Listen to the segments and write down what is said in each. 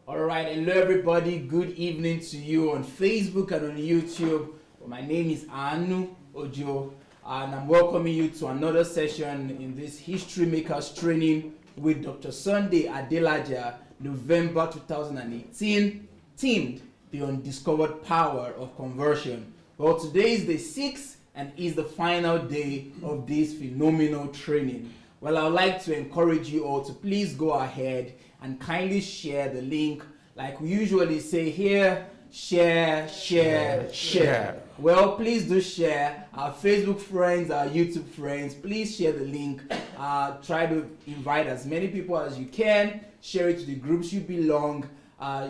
All right, hello everybody. Good evening to you on Facebook and on YouTube. My name is Anu Ojo, and I'm welcoming you to another session in this History Makers training with Dr. Sunday Adelaja, November 2018, themed The Undiscovered Power of Conversion. Well, today is the 6th and is the final day of this phenomenal training. Well, I would like to encourage you all to please go ahead and kindly share the link. Like we usually say here, share. Well, please do share. Our Facebook friends, our YouTube friends, please share the link. Try to invite as many people as you can. Share it to the groups you belong.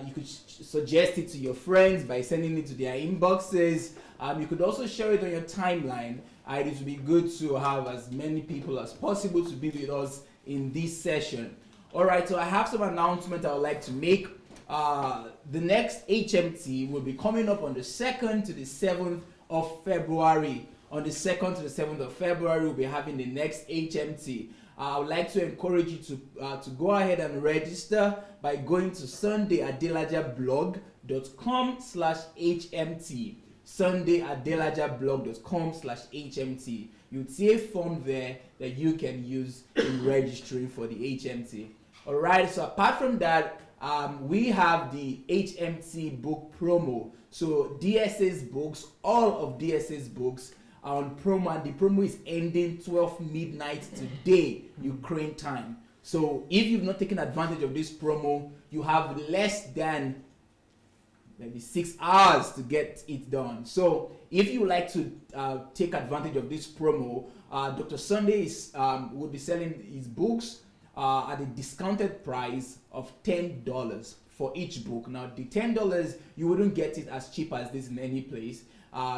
You could suggest it to your friends by sending it to their inboxes. You could also share it on your timeline. It would be good to have as many people as possible to be with us in this session. Alright, so I have some announcements I would like to make. The next HMT will be coming up on the 2nd to the 7th of February. On the 2nd to the 7th of February, we'll be having the next HMT. I would like to encourage you to go ahead and register by going to sundayadelajablog.com/HMT. sundayadelajablog.com/HMT. You'll see a form there that you can use in registering for the HMT. Alright, so apart from that, we have the HMT book promo. So DSS books, all of DSS books are on promo, and the promo is ending 12 midnight today, Ukraine time. So if you've not taken advantage of this promo, you have less than maybe 6 hours to get it done. So if you would like to take advantage of this promo, Dr. Sunday will be selling his books at a discounted price of $10 for each book. Now the $10, you wouldn't get it as cheap as this in any place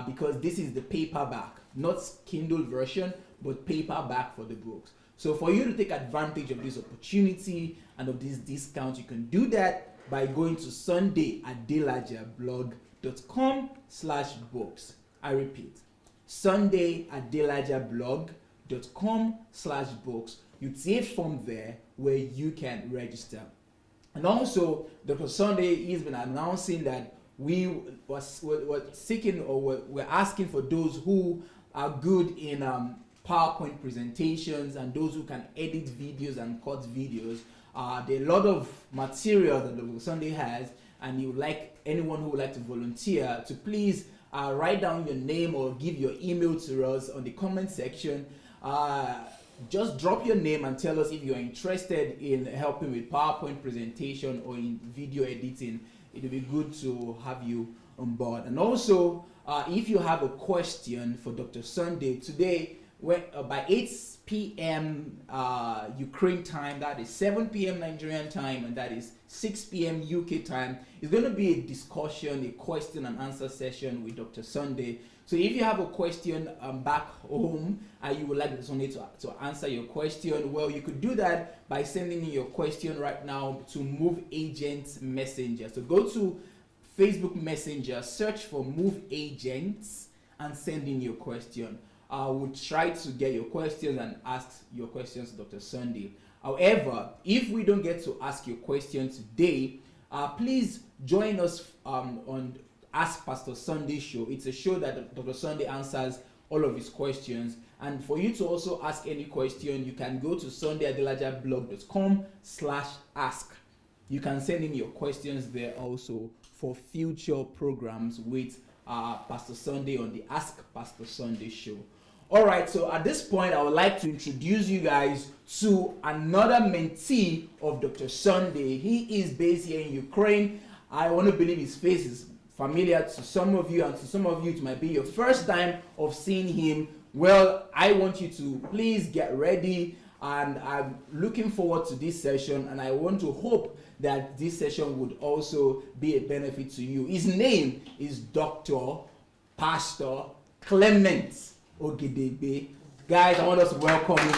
because this is the paperback, not Kindle version, but paperback for the books. So for you to take advantage of this opportunity and of this discount, you can do that by going to sundayadelajablog.com/books. I repeat, sundayadelajablog.com/books. You'd see a form there where you can register. And also, Dr. Sunday has been announcing that we're seeking, or we're asking for those who are good in PowerPoint presentations and those who can edit videos and cut videos. There are a lot of material that Dr. Sunday has, and you would like anyone who would like to volunteer to please write down your name or give your email to us on the comment section. Just drop your name and tell us if you're interested in helping with PowerPoint presentation or in video editing. It will be good to have you on board. And also, if you have a question for Dr. Sunday today, by 8 p.m. Ukraine time, that is 7 p.m. Nigerian time, and that is 6 p.m. UK time, it's going to be a discussion, a question and answer session with Dr. Sunday. So if you have a question back home and you would like Dr. Sunday to answer your question, well, you could do that by sending in your question right now to Move Agents Messenger. So go to Facebook Messenger, search for Move Agents, and send in your question. We'll try to get your questions and ask your questions to Dr. Sunday. However, if we don't get to ask your question today, please join us on Ask Pastor Sunday show. It's a show that Dr. Sunday answers all of his questions. And for you to also ask any question, you can go to sundayadelajablog.com/ask. You can send in your questions there also for future programs with Pastor Sunday on the Ask Pastor Sunday show. Alright, so at this point, I would like to introduce you guys to another mentee of Dr. Sunday. He is based here in Ukraine. I want to believe his face is familiar to some of you, and to some of you it might be your first time of seeing him. Well, I want you to please get ready, and I'm looking forward to this session, and I want to hope that this session would also be a benefit to you. His name is Dr. Pastor Clement Ogedegbe. Guys, I want us to welcome him.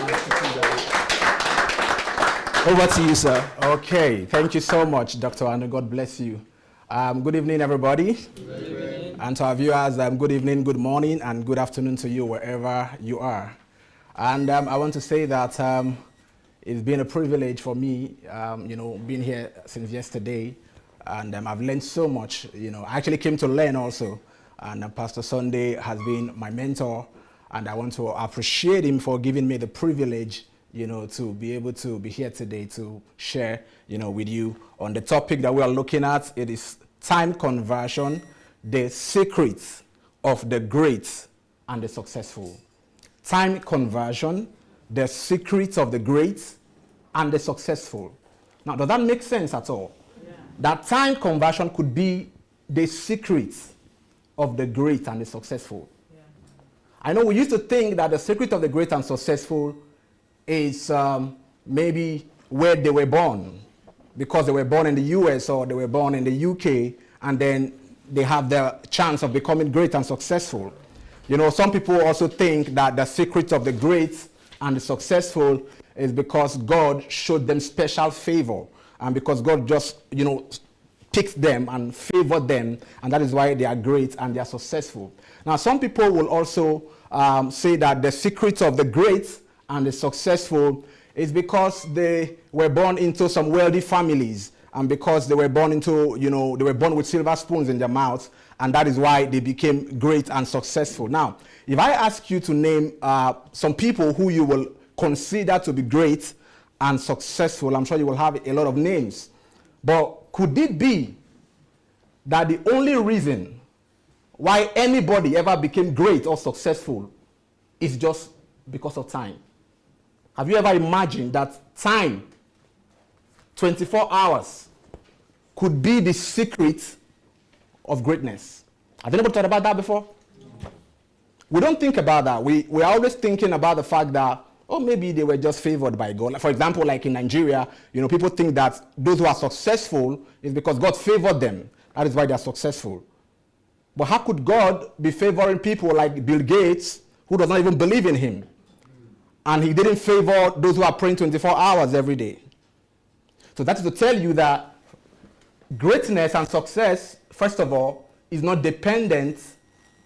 Over to you, sir. Okay, thank you so much, Dr. Anu. God bless you. Good evening, everybody. Good evening. And to our viewers, good evening, good morning, and good afternoon to you wherever you are. And I want to say that it's been a privilege for me, being here since yesterday. And I've learned so much. I actually came to learn also. And Pastor Sunday has been my mentor. And I want to appreciate him for giving me the privilege, to be able to be here today to share, with you on the topic that we are looking at. It is time conversion, the secrets of the great and the successful. Time conversion, the secrets of the great and the successful. Now, does that make sense at all? Yeah. That time conversion could be the secrets of the great and the successful. Yeah. I know we used to think that the secret of the great and successful is maybe where they were born, because they were born in the US or they were born in the UK, and then they have the chance of becoming great and successful. Some people also think that the secret of the great and the successful is because God showed them special favor, and because God just, picked them and favored them, and that is why they are great and they are successful. Now, some people will also say that the secret of the great and the successful is because they were born into some wealthy families, and because they were born into, they were born with silver spoons in their mouths, and that is why they became great and successful. Now, if I ask you to name some people who you will consider to be great and successful, I'm sure you will have a lot of names. But could it be that the only reason why anybody ever became great or successful is just because of time? Have you ever imagined that time, 24 hours, could be the secret of greatness? Have anybody thought about that before? We don't think about that. We're always thinking about the fact that, maybe they were just favored by God. For example, like in Nigeria, people think that those who are successful is because God favored them. That is why they are successful. But how could God be favoring people like Bill Gates, who does not even believe in him? And he didn't favor those who are praying 24 hours every day. So that is to tell you that greatness and success, first of all, is not dependent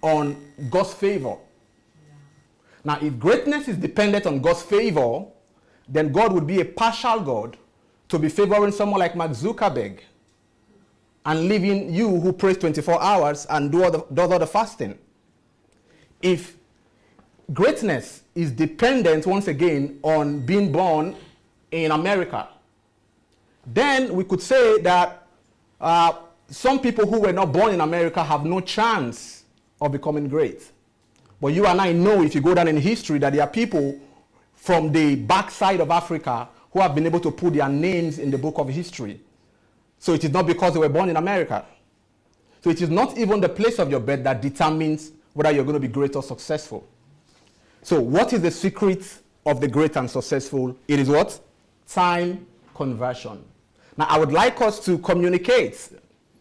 on God's favor. Now, if greatness is dependent on God's favor, then God would be a partial God to be favoring someone like Mark Zuckerberg and leaving you who prays 24 hours and does all the fasting. If greatness is dependent, once again, on being born in America, then we could say that some people who were not born in America have no chance of becoming great. But you and I know, if you go down in history, that there are people from the backside of Africa who have been able to put their names in the book of history. So it is not because they were born in America. So it is not even the place of your birth that determines whether you're going to be great or successful. So what is the secret of the great and successful? It is what? Time conversion. Now, I would like us to communicate,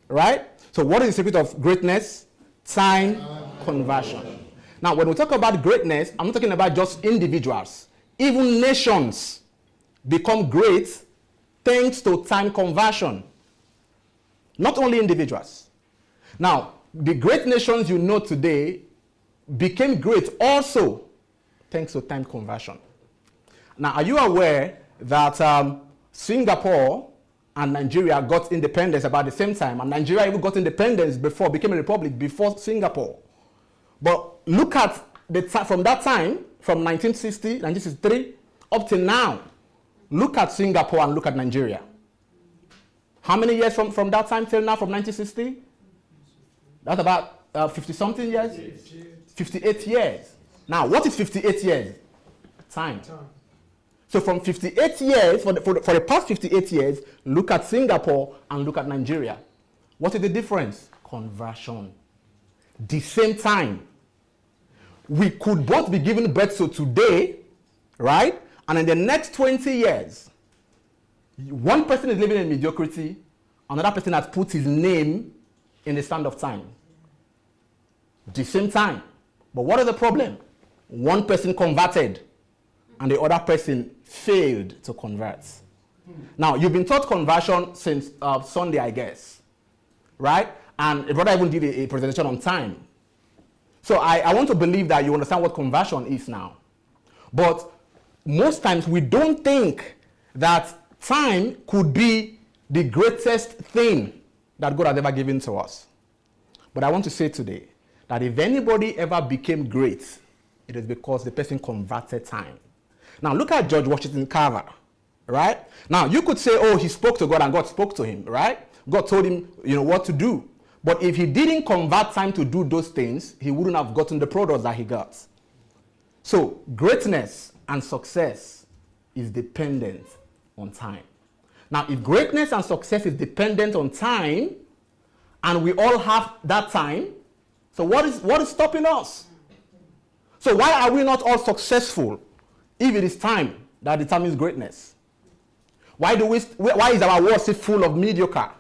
right? So what is the secret of greatness? Time conversion. Now, when we talk about greatness, I'm not talking about just individuals. Even nations become great thanks to time conversion. Not only individuals. Now, the great nations you know today became great also thanks to time conversion. Now, are you aware that Singapore and Nigeria got independence about the same time, and Nigeria even got independence became a republic before Singapore? But look at from that time, from 1960, 1963, up till now, look at Singapore and look at Nigeria. How many years from that time till now, from 1960? That's about 50-something years? 58 years. Now, what is 58 years? Time. So from 58 years, for the past 58 years, look at Singapore and look at Nigeria. What is the difference? Conversion. The same time. We could both be given birth to today, right? And in the next 20 years, one person is living in mediocrity, another person has put his name in the stand of time. The same time. But what is the problem? One person converted, and the other person failed to convert. Now, you've been taught conversion since Sunday, I guess, right? And a brother even did a presentation on time. So I want to believe that you understand what conversion is now. But most times we don't think that time could be the greatest thing that God has ever given to us. But I want to say today that if anybody ever became great, it is because the person converted time. Now look at George Washington Carver, right? Now you could say, oh, he spoke to God and God spoke to him, right? God told him, what to do. But if he didn't convert time to do those things, he wouldn't have gotten the products that he got. So greatness and success is dependent on time. Now, if greatness and success is dependent on time, and we all have that time, so what is stopping us? So why are we not all successful if it is time that determines greatness? Why is our world still full of mediocre?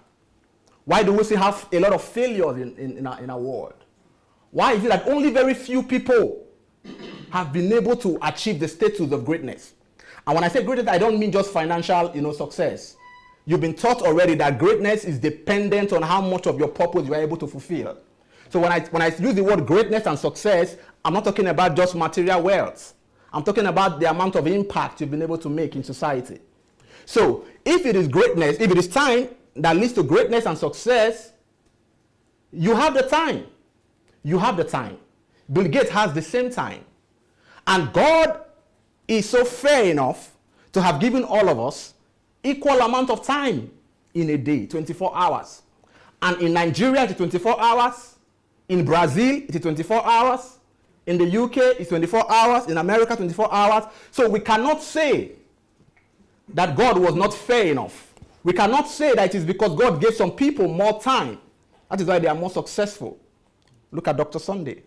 Why do we still have a lot of failures in our world? Why is it that only very few people have been able to achieve the status of greatness? And when I say greatness, I don't mean just financial, success. You've been taught already that greatness is dependent on how much of your purpose you are able to fulfill. So when I use the word greatness and success, I'm not talking about just material wealth. I'm talking about the amount of impact you've been able to make in society. So if it is greatness, if it is time that leads to greatness and success, you have the time. You have the time. Bill Gates has the same time. And God is so fair enough to have given all of us equal amount of time in a day, 24 hours. And in Nigeria, it's 24 hours. In Brazil, it's 24 hours. In the UK, it's 24 hours. In America, 24 hours. So we cannot say that God was not fair enough. We cannot say that it is because God gave some people more time. That is why they are more successful. Look at Dr. Sunday.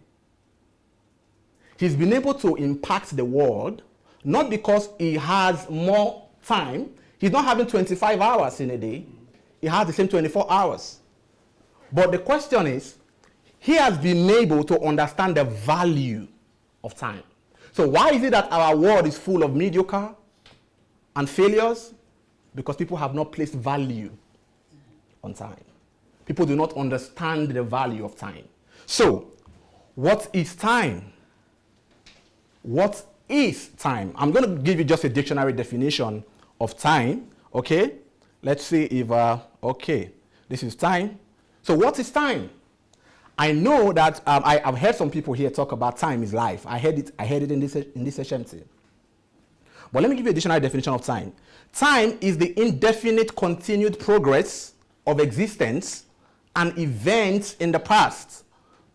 He's been able to impact the world, not because he has more time. He's not having 25 hours in a day. He has the same 24 hours. But the question is, he has been able to understand the value of time. So why is it that our world is full of mediocre and failures? Because people have not placed value on time. People do not understand the value of time. So, what is time? What is time? I'm going to give you just a dictionary definition of time. Okay? Let's see if, okay, this is time. So, what is time? I know that I've heard some people here talk about time is life. I heard it in this session too. But let me give you a dictionary definition of time. Time is the indefinite continued progress of existence and events in the past,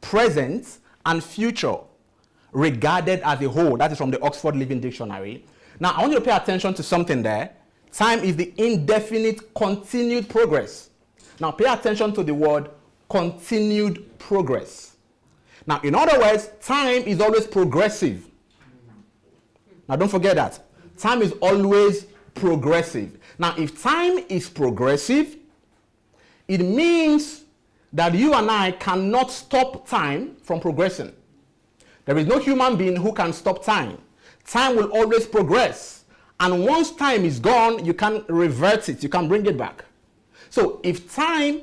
present, and future, regarded as a whole. That is from the Oxford Living Dictionary. Now, I want you to pay attention to something there. Time is the indefinite continued progress. Now, pay attention to the word continued progress. Now, in other words, time is always progressive. Now, don't forget that. Time is always progressive. Now, if time is progressive, it means that you and I cannot stop time from progressing. There is no human being who can stop time. Time will always progress. And once time is gone, you can revert it. You can bring it back. So if time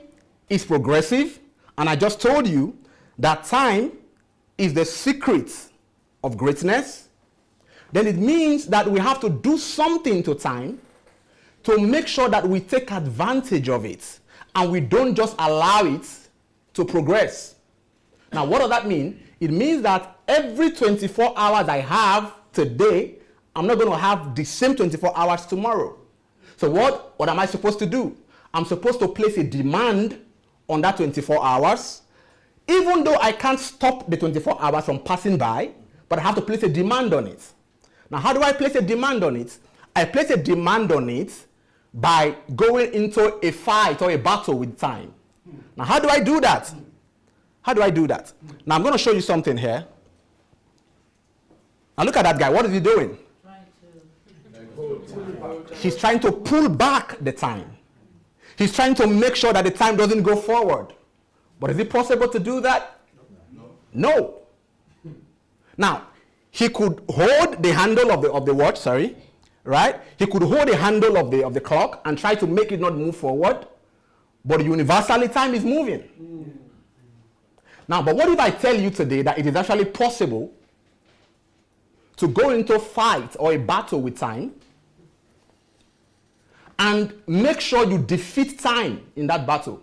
is progressive, and I just told you that time is the secret of greatness, then it means that we have to do something to time to make sure that we take advantage of it and we don't just allow it to progress. Now, what does that mean? It means that every 24 hours I have today, I'm not going to have the same 24 hours tomorrow. So what am I supposed to do? I'm supposed to place a demand on that 24 hours, even though I can't stop the 24 hours from passing by, but I have to place a demand on it. Now, how do I place a demand on it? I place a demand on it by going into a fight or a battle with time. Now, how do I do that? How do I do that? Now, I'm going to show you something here. Now, look at that guy. What is he doing? He's trying to pull back the time. He's trying to make sure that the time doesn't go forward. But is it possible to do that? No. Now, he could hold the handle of the watch, right? He could hold the handle of the clock and try to make it not move forward. But universally, time is moving. Now, but what if I tell you today that it is actually possible to go into a fight or a battle with time and make sure you defeat time in that battle?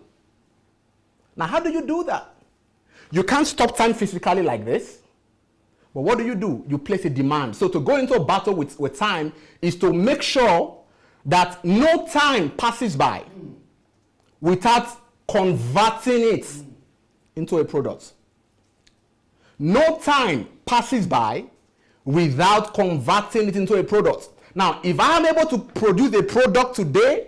Now, how do you do that? You can't stop time physically like this. But what do? You place a demand. So to go into a battle with time is to make sure that no time passes by without converting it into a product. No time passes by without converting it into a product. Now, if I am able to produce a product today,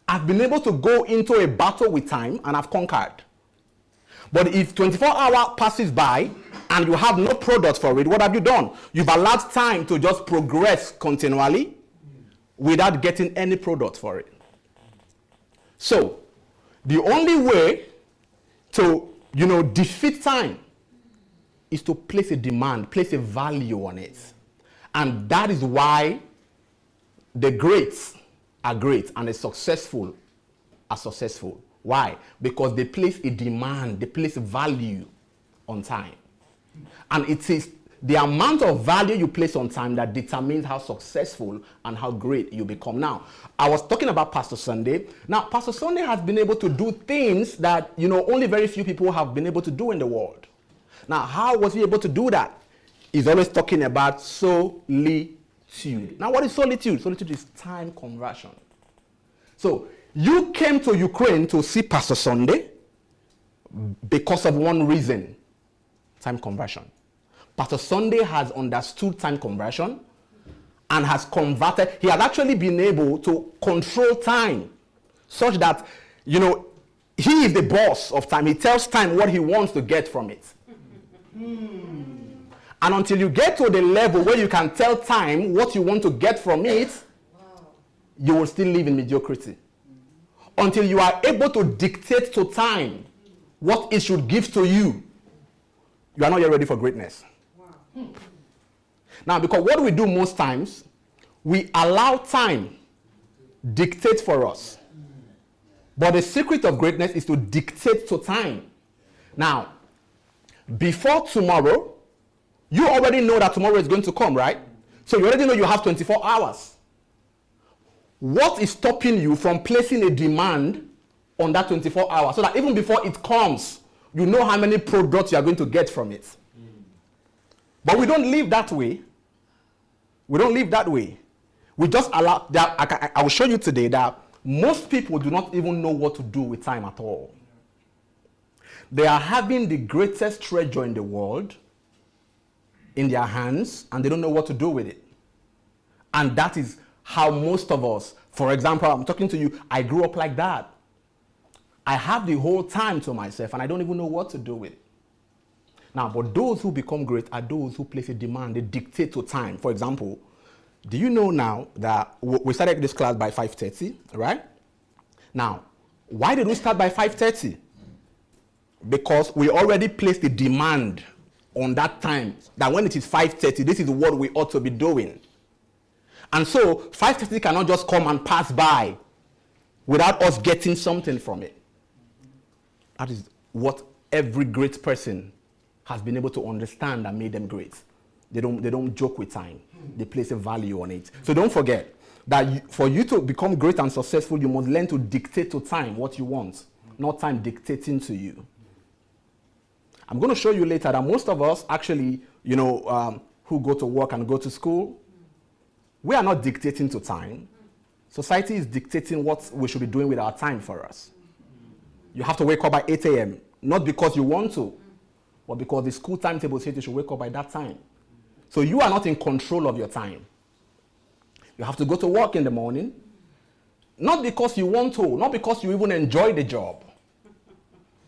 I've been able to go into a battle with time and I've conquered. But if 24 hours passes by and you have no product for it, what have you done? You've allowed time to just progress continually without getting any product for it. So, the only way to, defeat time is to place a demand, place a value on it. And that is why the greats are great and the successful are successful. Why? Because they place a demand, they place value on time. And it is the amount of value you place on time that determines how successful and how great you become. Now, I was talking about Pastor Sunday. Now, Pastor Sunday has been able to do things that, only very few people have been able to do in the world. Now, how was he able to do that? He's always talking about solitude. Now, what is solitude? Solitude is time conversion. So, you came to Ukraine to see Pastor Sunday because of one reason: time conversion. Pastor Sunday has understood time conversion and has converted. He has actually been able to control time such that, he is the boss of time. He tells time what he wants to get from it. And until you get to the level where you can tell time what you want to get from it, you will still live in mediocrity. Until you are able to dictate to time what it should give to you, you are not yet ready for greatness. Wow. Now, because what we do most times, we allow time dictate for us. But the secret of greatness is to dictate to time. Now, before tomorrow, you already know that tomorrow is going to come, right? So you already know you have 24 hours. What is stopping you from placing a demand on that 24 hours so that even before it comes, you know how many products you are going to get from it? But we don't live that way. We don't live that way. We just allow that. I will show you today that most people do not even know what to do with time at all. They are having the greatest treasure in the world in their hands and they don't know what to do with it. And that is how most of us, for example, I'm talking to you, I grew up like that. I have the whole time to myself and I don't even know what to do with it. Now, but those who become great are those who place a demand, they dictate to time. For example, do you know now that we started this class by 5:30, right? Now, why did we start by 5:30? Because we already placed a demand on that time, that when it is 5:30, this is what we ought to be doing. And so 5:30 cannot just come and pass by without us getting something from it. That is what every great person has been able to understand and made them great. They don't joke with time. They place a value on it. So don't forget that for you to become great and successful, you must learn to dictate to time what you want, not time dictating to you. I'm going to show you later that most of us actually, who go to work and go to school, we are not dictating to time. Society is dictating what we should be doing with our time for us. You have to wake up by 8 a.m., not because you want to, but because the school timetable says you should wake up by that time. So you are not in control of your time. You have to go to work in the morning, not because you want to, not because you even enjoy the job,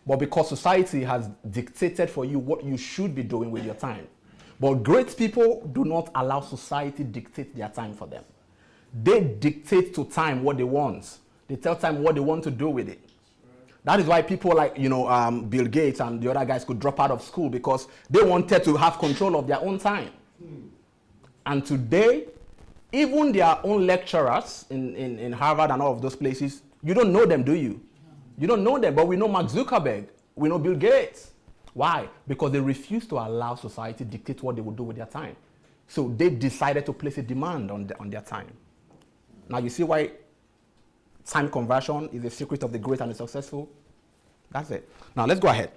but because society has dictated for you what you should be doing with your time. But great people do not allow society dictate their time for them. They dictate to time what they want. They tell time what they want to do with it. That is why people like, Bill Gates and the other guys could drop out of school, because they wanted to have control of their own time. And today, even their own lecturers in Harvard and all of those places, you don't know them, do you? You don't know them, but we know Mark Zuckerberg. We know Bill Gates. Why? Because they refuse to allow society to dictate what they will do with their time. So they decided to place a demand on their time. Now you see why time conversion is the secret of the great and the successful? That's it. Now let's go ahead.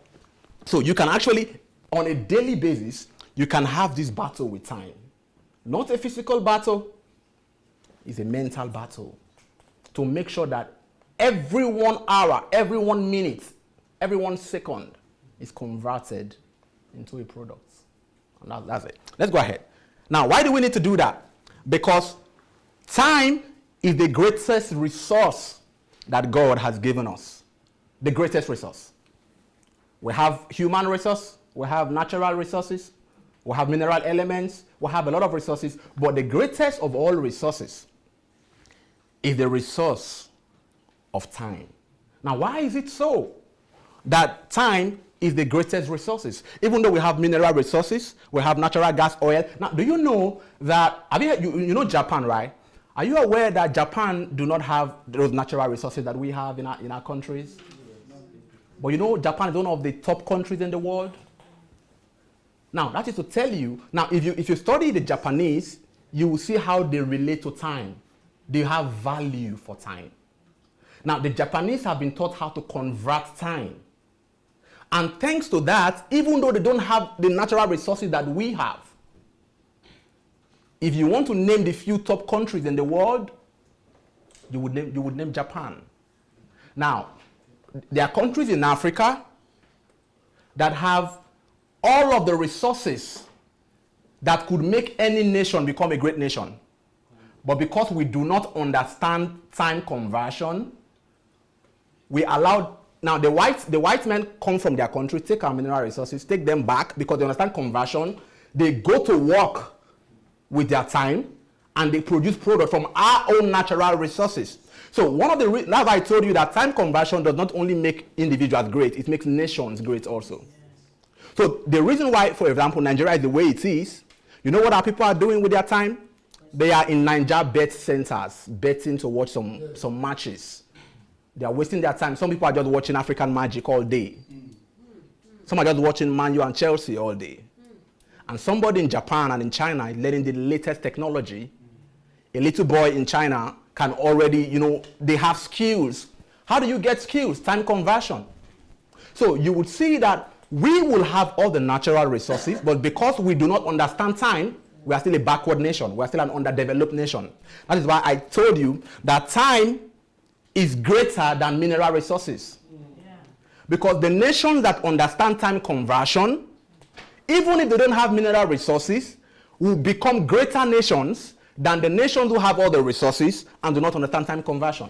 So you can actually, on a daily basis, you can have this battle with time. Not a physical battle, it's a mental battle. To make sure that every 1 hour, every 1 minute, every 1 second is converted into a product. And that's it. Let's go ahead. Now, why do we need to do that? Because time is the greatest resource that God has given us. The greatest resource. We have human resource, we have natural resources, we have mineral elements, we have a lot of resources, but the greatest of all resources is the resource of time. Now, why is it so that time is the greatest resources? Even though we have mineral resources, we have natural gas, oil. Now, do you know that, you know Japan, right? Are you aware that Japan do not have those natural resources that we have in our countries? But you know Japan is one of the top countries in the world. Now, that is to tell you, now if you study the Japanese, you will see how they relate to time. They have value for time. Now, the Japanese have been taught how to convert time. And thanks to that, even though they don't have the natural resources that we have, if you want to name the few top countries in the world, you would name Japan. Now, there are countries in Africa that have all of the resources that could make any nation become a great nation. But because we do not understand time conversion, we allow, now the white men come from their country, take our mineral resources, take them back because they understand conversion. They go to work with their time and they produce product from our own natural resources. So one of the reasons, that's why I told you that time conversion does not only make individuals great, it makes nations great also. So the reason why, for example, Nigeria is the way it is, you know what our people are doing with their time? They are in Niger bet centers, betting to watch some matches. They are wasting their time. Some people are just watching African Magic all day. Some are just watching Man U and Chelsea all day. And somebody in Japan and in China is learning the latest technology. A little boy in China can already, they have skills. How do you get skills? Time conversion. So you would see that we will have all the natural resources, but because we do not understand time, we are still a backward nation. We are still an underdeveloped nation. That is why I told you that time is greater than mineral resources. Yeah. Because the nations that understand time conversion, even if they don't have mineral resources, will become greater nations than the nations who have all the resources and do not understand time conversion.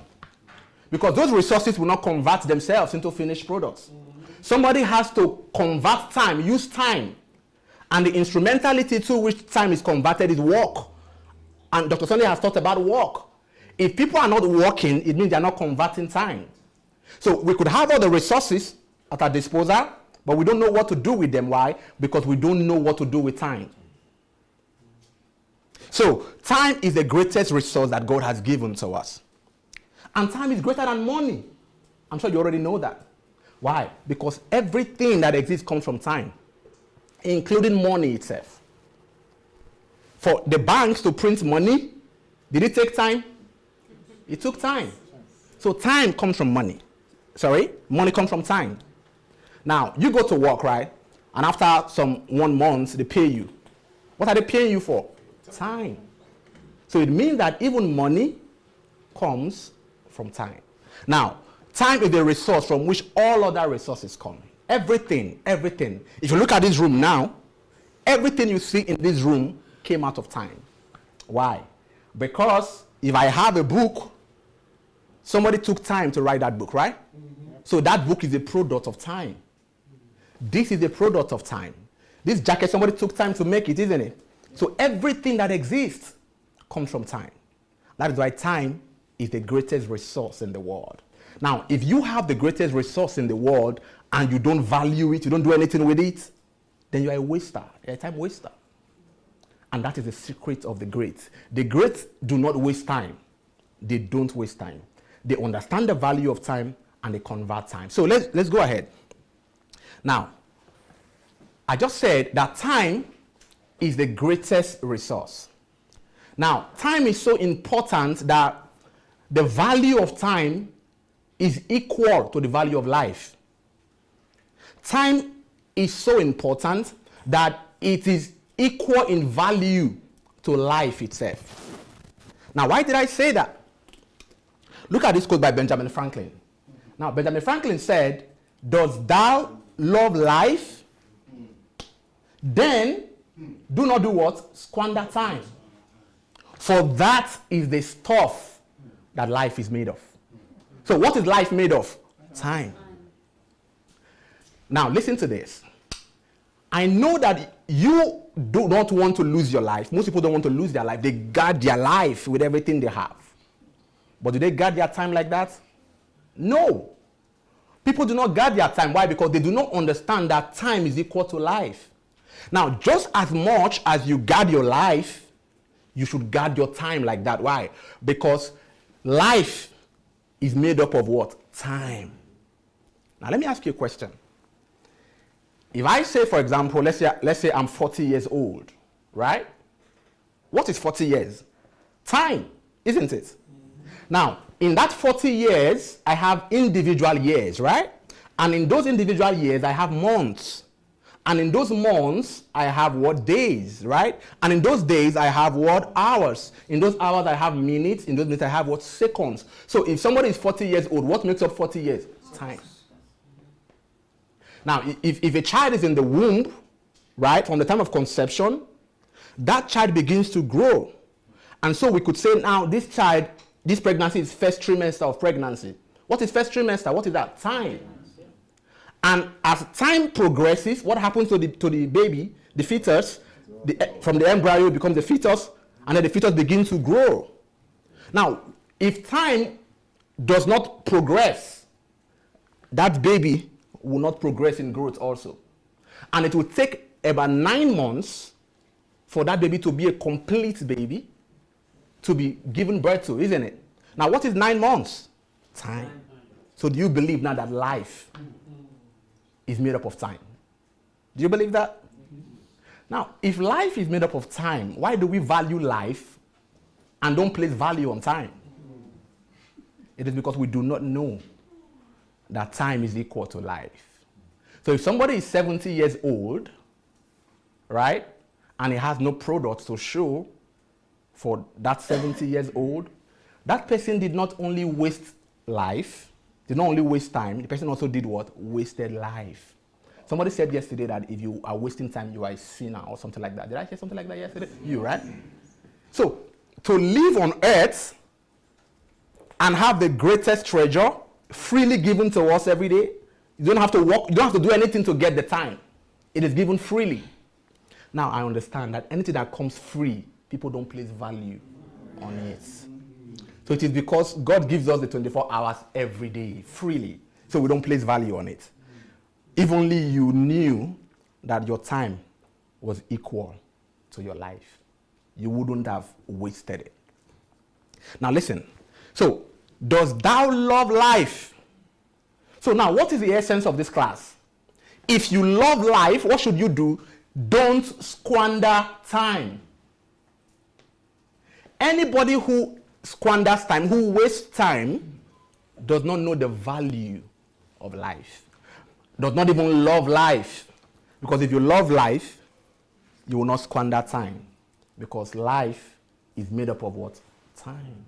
Because those resources will not convert themselves into finished products. Somebody has to convert time, use time. And the instrumentality to which time is converted is work. And Dr. Sunday has talked about work. If people are not working, it means they are not converting time. So we could have all the resources at our disposal, but we don't know what to do with them. Why? Because we don't know what to do with time. So time is the greatest resource that God has given to us. And time is greater than money. I'm sure you already know that. Why? Because everything that exists comes from time, including money itself. For the banks to print money, did it take time? It took time. So time comes from money. Money comes from time. Now, you go to work, right? And after 1 month, they pay you. What are they paying you for? Time. So it means that even money comes from time. Now, time is the resource from which all other resources come. Everything. If you look at this room now, everything you see in this room came out of time. Why? Because if I have a book, somebody took time to write that book, right? Mm-hmm. So that book is a product of time. This is a product of time. This jacket, somebody took time to make it, isn't it? So everything that exists comes from time. That is why time is the greatest resource in the world. Now, if you have the greatest resource in the world and you don't value it, you don't do anything with it, then you are a waster, you're a time waster. And that is the secret of the great. The great do not waste time. They don't waste time. They understand the value of time and they convert time. So let's go ahead. Now, I just said that time is the greatest resource. Now, time is so important that the value of time is equal to the value of life. time is so important that it is equal in value to life itself. Now, why did I say that? Look at this quote by Benjamin Franklin. Now, Benjamin Franklin said, "Dost thou love life? Then do not do what? Squander time. For that is the stuff that life is made of." So what is life made of? Time. Now listen to this. I know that you do not want to lose your life. Most people don't want to lose their life. They guard their life with everything they have. But do they guard their time like that? No. People do not guard their time. Why? Because they do not understand that time is equal to life. Now, just as much as you guard your life, you should guard your time like that. Why? Because life is made up of what? Time. Now, let me ask you a question. If I say, for example, let's say I'm 40 years old, right? What is 40 years? Time, isn't it? Now, in that 40 years, I have individual years, right? And in those individual years, I have months. And in those months, I have what? Days, right? And in those days, I have what? Hours. In those hours, I have minutes. In those minutes, I have what? Seconds. So if somebody is 40 years old, what makes up 40 years? Time. Now, if a child is in the womb, right, from the time of conception, that child begins to grow. And so we could say now this pregnancy is first trimester of pregnancy. What is first trimester? What is that? Time. And as time progresses, what happens to the baby, the fetus, from the embryo it becomes the fetus, and then the fetus begins to grow. Now, if time does not progress, that baby will not progress in growth also. And it will take about 9 months for that baby to be a complete baby, to be given birth to, isn't it? Now, what is 9 months? Time. So do you believe now that life is made up of time? Do you believe that? Now, if life is made up of time, why do we value life and don't place value on time? It is because we do not know that time is equal to life. So if somebody is 70 years old, right, and he has no product to show for that 70 years old, that person did not only waste life, did not only waste time, the person also did what? Wasted life. Somebody said yesterday that if you are wasting time, you are a sinner or something like that. Did I say something like that yesterday? You, right? So, to live on earth and have the greatest treasure freely given to us every day, you don't have to work, you don't have to do anything to get the time. It is given freely. Now, I understand that anything that comes free, people don't place value on it. So it is because God gives us the 24 hours every day, freely. So we don't place value on it. If only you knew that your time was equal to your life, you wouldn't have wasted it. Now listen. So, does thou love life? So now, what is the essence of this class? If you love life, what should you do? Don't squander time. Anybody who squanders time, who wastes time, does not know the value of life. Does not even love life. Because if you love life, you will not squander time. Because life is made up of what? Time.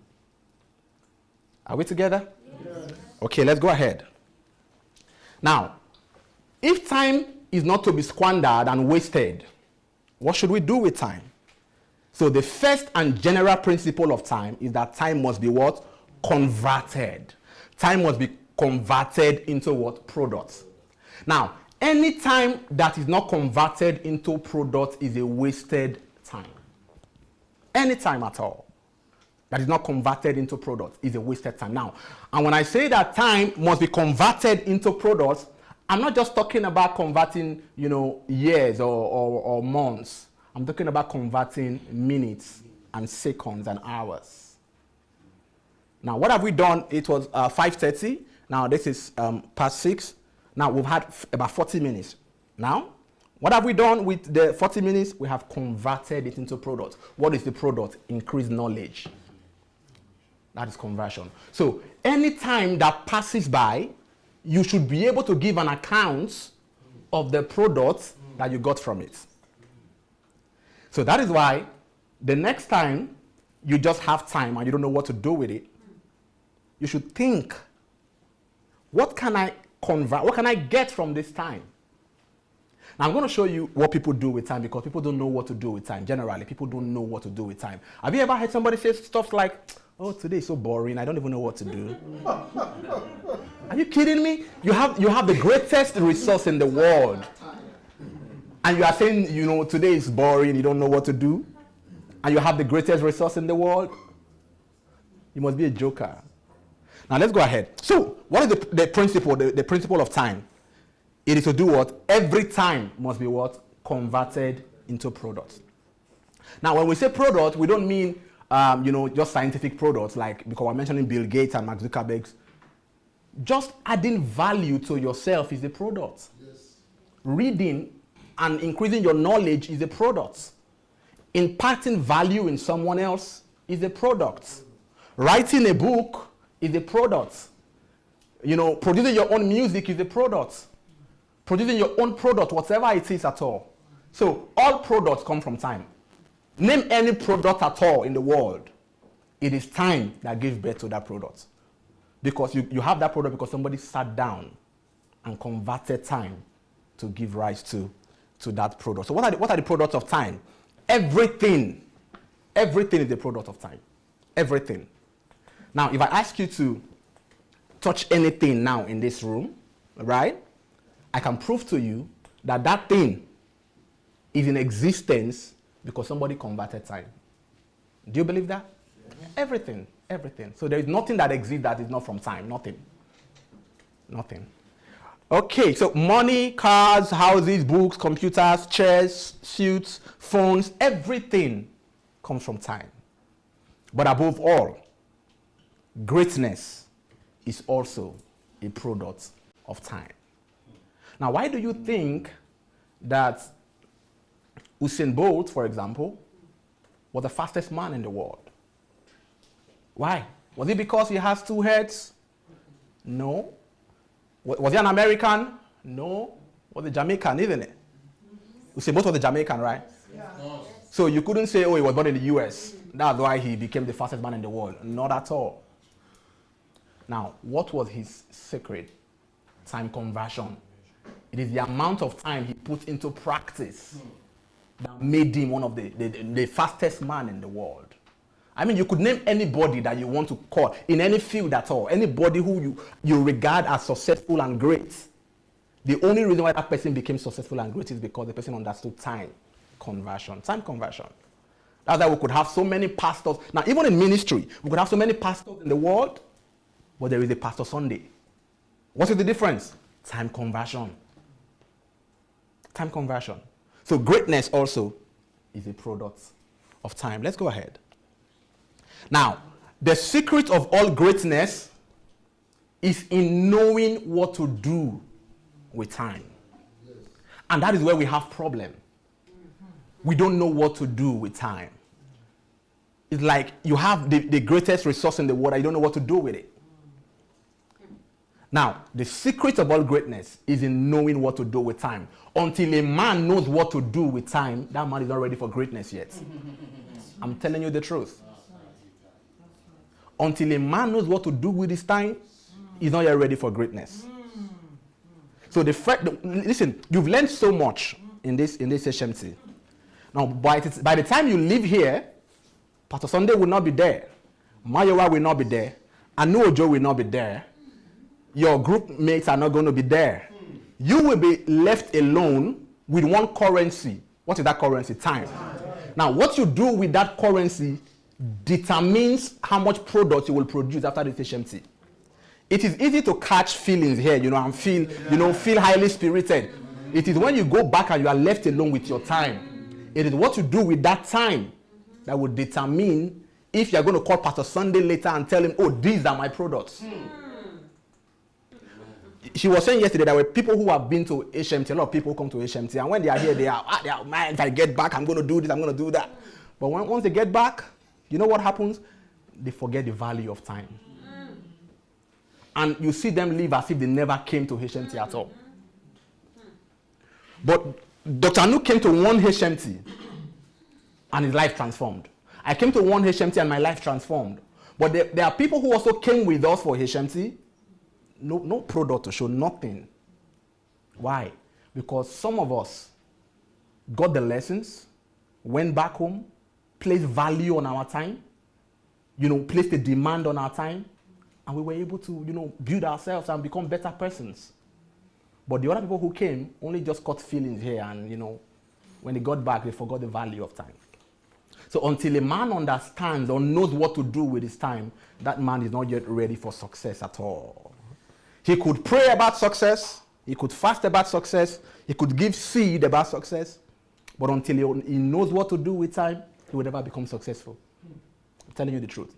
Are we together? Yes. Okay, let's go ahead. Now, if time is not to be squandered and wasted, what should we do with time? So the first and general principle of time is that time must be what? Converted. Time must be converted into what? Products. Now, any time that is not converted into products is a wasted time. Any time at all that is not converted into products is a wasted time. Now, and when I say that time must be converted into products, I'm not just talking about converting, years or months. I'm talking about converting minutes and seconds and hours. Now, what have we done? It was 5:30. Now, this is past 6. Now, we've had about 40 minutes. Now, what have we done with the 40 minutes? We have converted it into products. What is the product? Increased knowledge. That is conversion. So, any time that passes by, you should be able to give an account of the product that you got from it. So that is why the next time you just have time and you don't know what to do with it, you should think, what can I convert? What can I get from this time? Now I'm going to show you what people do with time, because people don't know what to do with time. Generally, people don't know what to do with time. Have you ever heard somebody say stuff like, oh, today is so boring, I don't even know what to do? Are you kidding me? You have the greatest resource in the world, and you are saying, today is boring, you don't know what to do, and you have the greatest resource in the world? You must be a joker. Now let's go ahead. So what is the principle, the principle of time? It is to do what? Every time must be what? Converted into products. Now when we say product, we don't mean just scientific products, like, because we're mentioning Bill Gates and Mark Zuckerberg. Just adding value to yourself is a product. Yes. Reading and increasing your knowledge is a product. Imparting value in someone else is a product. Writing a book is a product. Producing your own music is a product. Producing your own product, whatever it is at all. So all products come from time. Name any product at all in the world. It is time that gives birth to that product. Because you have that product because somebody sat down and converted time to give rise to that product. So what are the products of time? Everything. Everything is the product of time. Everything. Now, if I ask you to touch anything now in this room, right? I can prove to you that that thing is in existence because somebody converted time. Do you believe that? Yeah. Everything. So there is nothing that exists that is not from time. Nothing. Okay, so money, cars, houses, books, computers, chairs, suits, phones, everything comes from time. But above all, greatness is also a product of time. Now, why do you think that Usain Bolt, for example, was the fastest man in the world? Why? Was it because he has two heads? No. Was he an American? No. Was he Jamaican, isn't it? Usain Bolt was a Jamaican, right? Yeah. So you couldn't say, oh, he was born in the US. That's why he became the fastest man in the world. Not at all. Now, what was his secret? Time conversion. It is the amount of time he put into practice that made him one of the fastest man in the world. I mean, you could name anybody that you want to call in any field at all, anybody who you regard as successful and great. The only reason why that person became successful and great is because the person understood time conversion. Time conversion. That's why we could have so many pastors. Now, even in ministry, we could have so many pastors in the world, but there is a Pastor Sunday. What is the difference? Time conversion. Time conversion. So greatness also is a product of time. Let's go ahead. Now, the secret of all greatness is in knowing what to do with time. Yes. And that is where we have problem. We don't know what to do with time. It's like you have the greatest resource in the world, and you don't know what to do with it. Now, the secret of all greatness is in knowing what to do with time. Until a man knows what to do with time, that man is not ready for greatness yet. I'm telling you the truth. Until a man knows what to do with his time, he's not yet ready for greatness. So listen, you've learned so much in this HMT. Now, by the time you leave here, Pastor Sunday will not be there. Mayowa will not be there. Anu Ojo will not be there. Your group mates are not going to be there. You will be left alone with one currency. What is that currency? Time. Now, what you do with that currency determines how much product you will produce after this HMT. It is easy to catch feelings here, and feel highly spirited. It is when you go back and you are left alone with your time. It is what you do with that time that will determine if you are going to call Pastor Sunday later and tell him, oh, these are my products. She was saying yesterday there were people who have been to HMT. A lot of people come to HMT, and when they are here, they are, man, if I get back, I'm going to do this, I'm going to do that. But once they get back, you know what happens? They forget the value of time. And you see them leave as if they never came to HMT at all. But Dr. Anu came to one HMT and his life transformed. I came to one HMT and my life transformed. But there are people who also came with us for HMT. No product to show, nothing. Why? Because some of us got the lessons, went back home, placed value on our time, placed a demand on our time, and we were able to, build ourselves and become better persons. But the other people who came only just caught feelings here and, when they got back, they forgot the value of time. So until a man understands or knows what to do with his time, that man is not yet ready for success at all. He could pray about success, he could fast about success, he could give seed about success, but until he knows what to do with time, he will never become successful. I'm telling you the truth.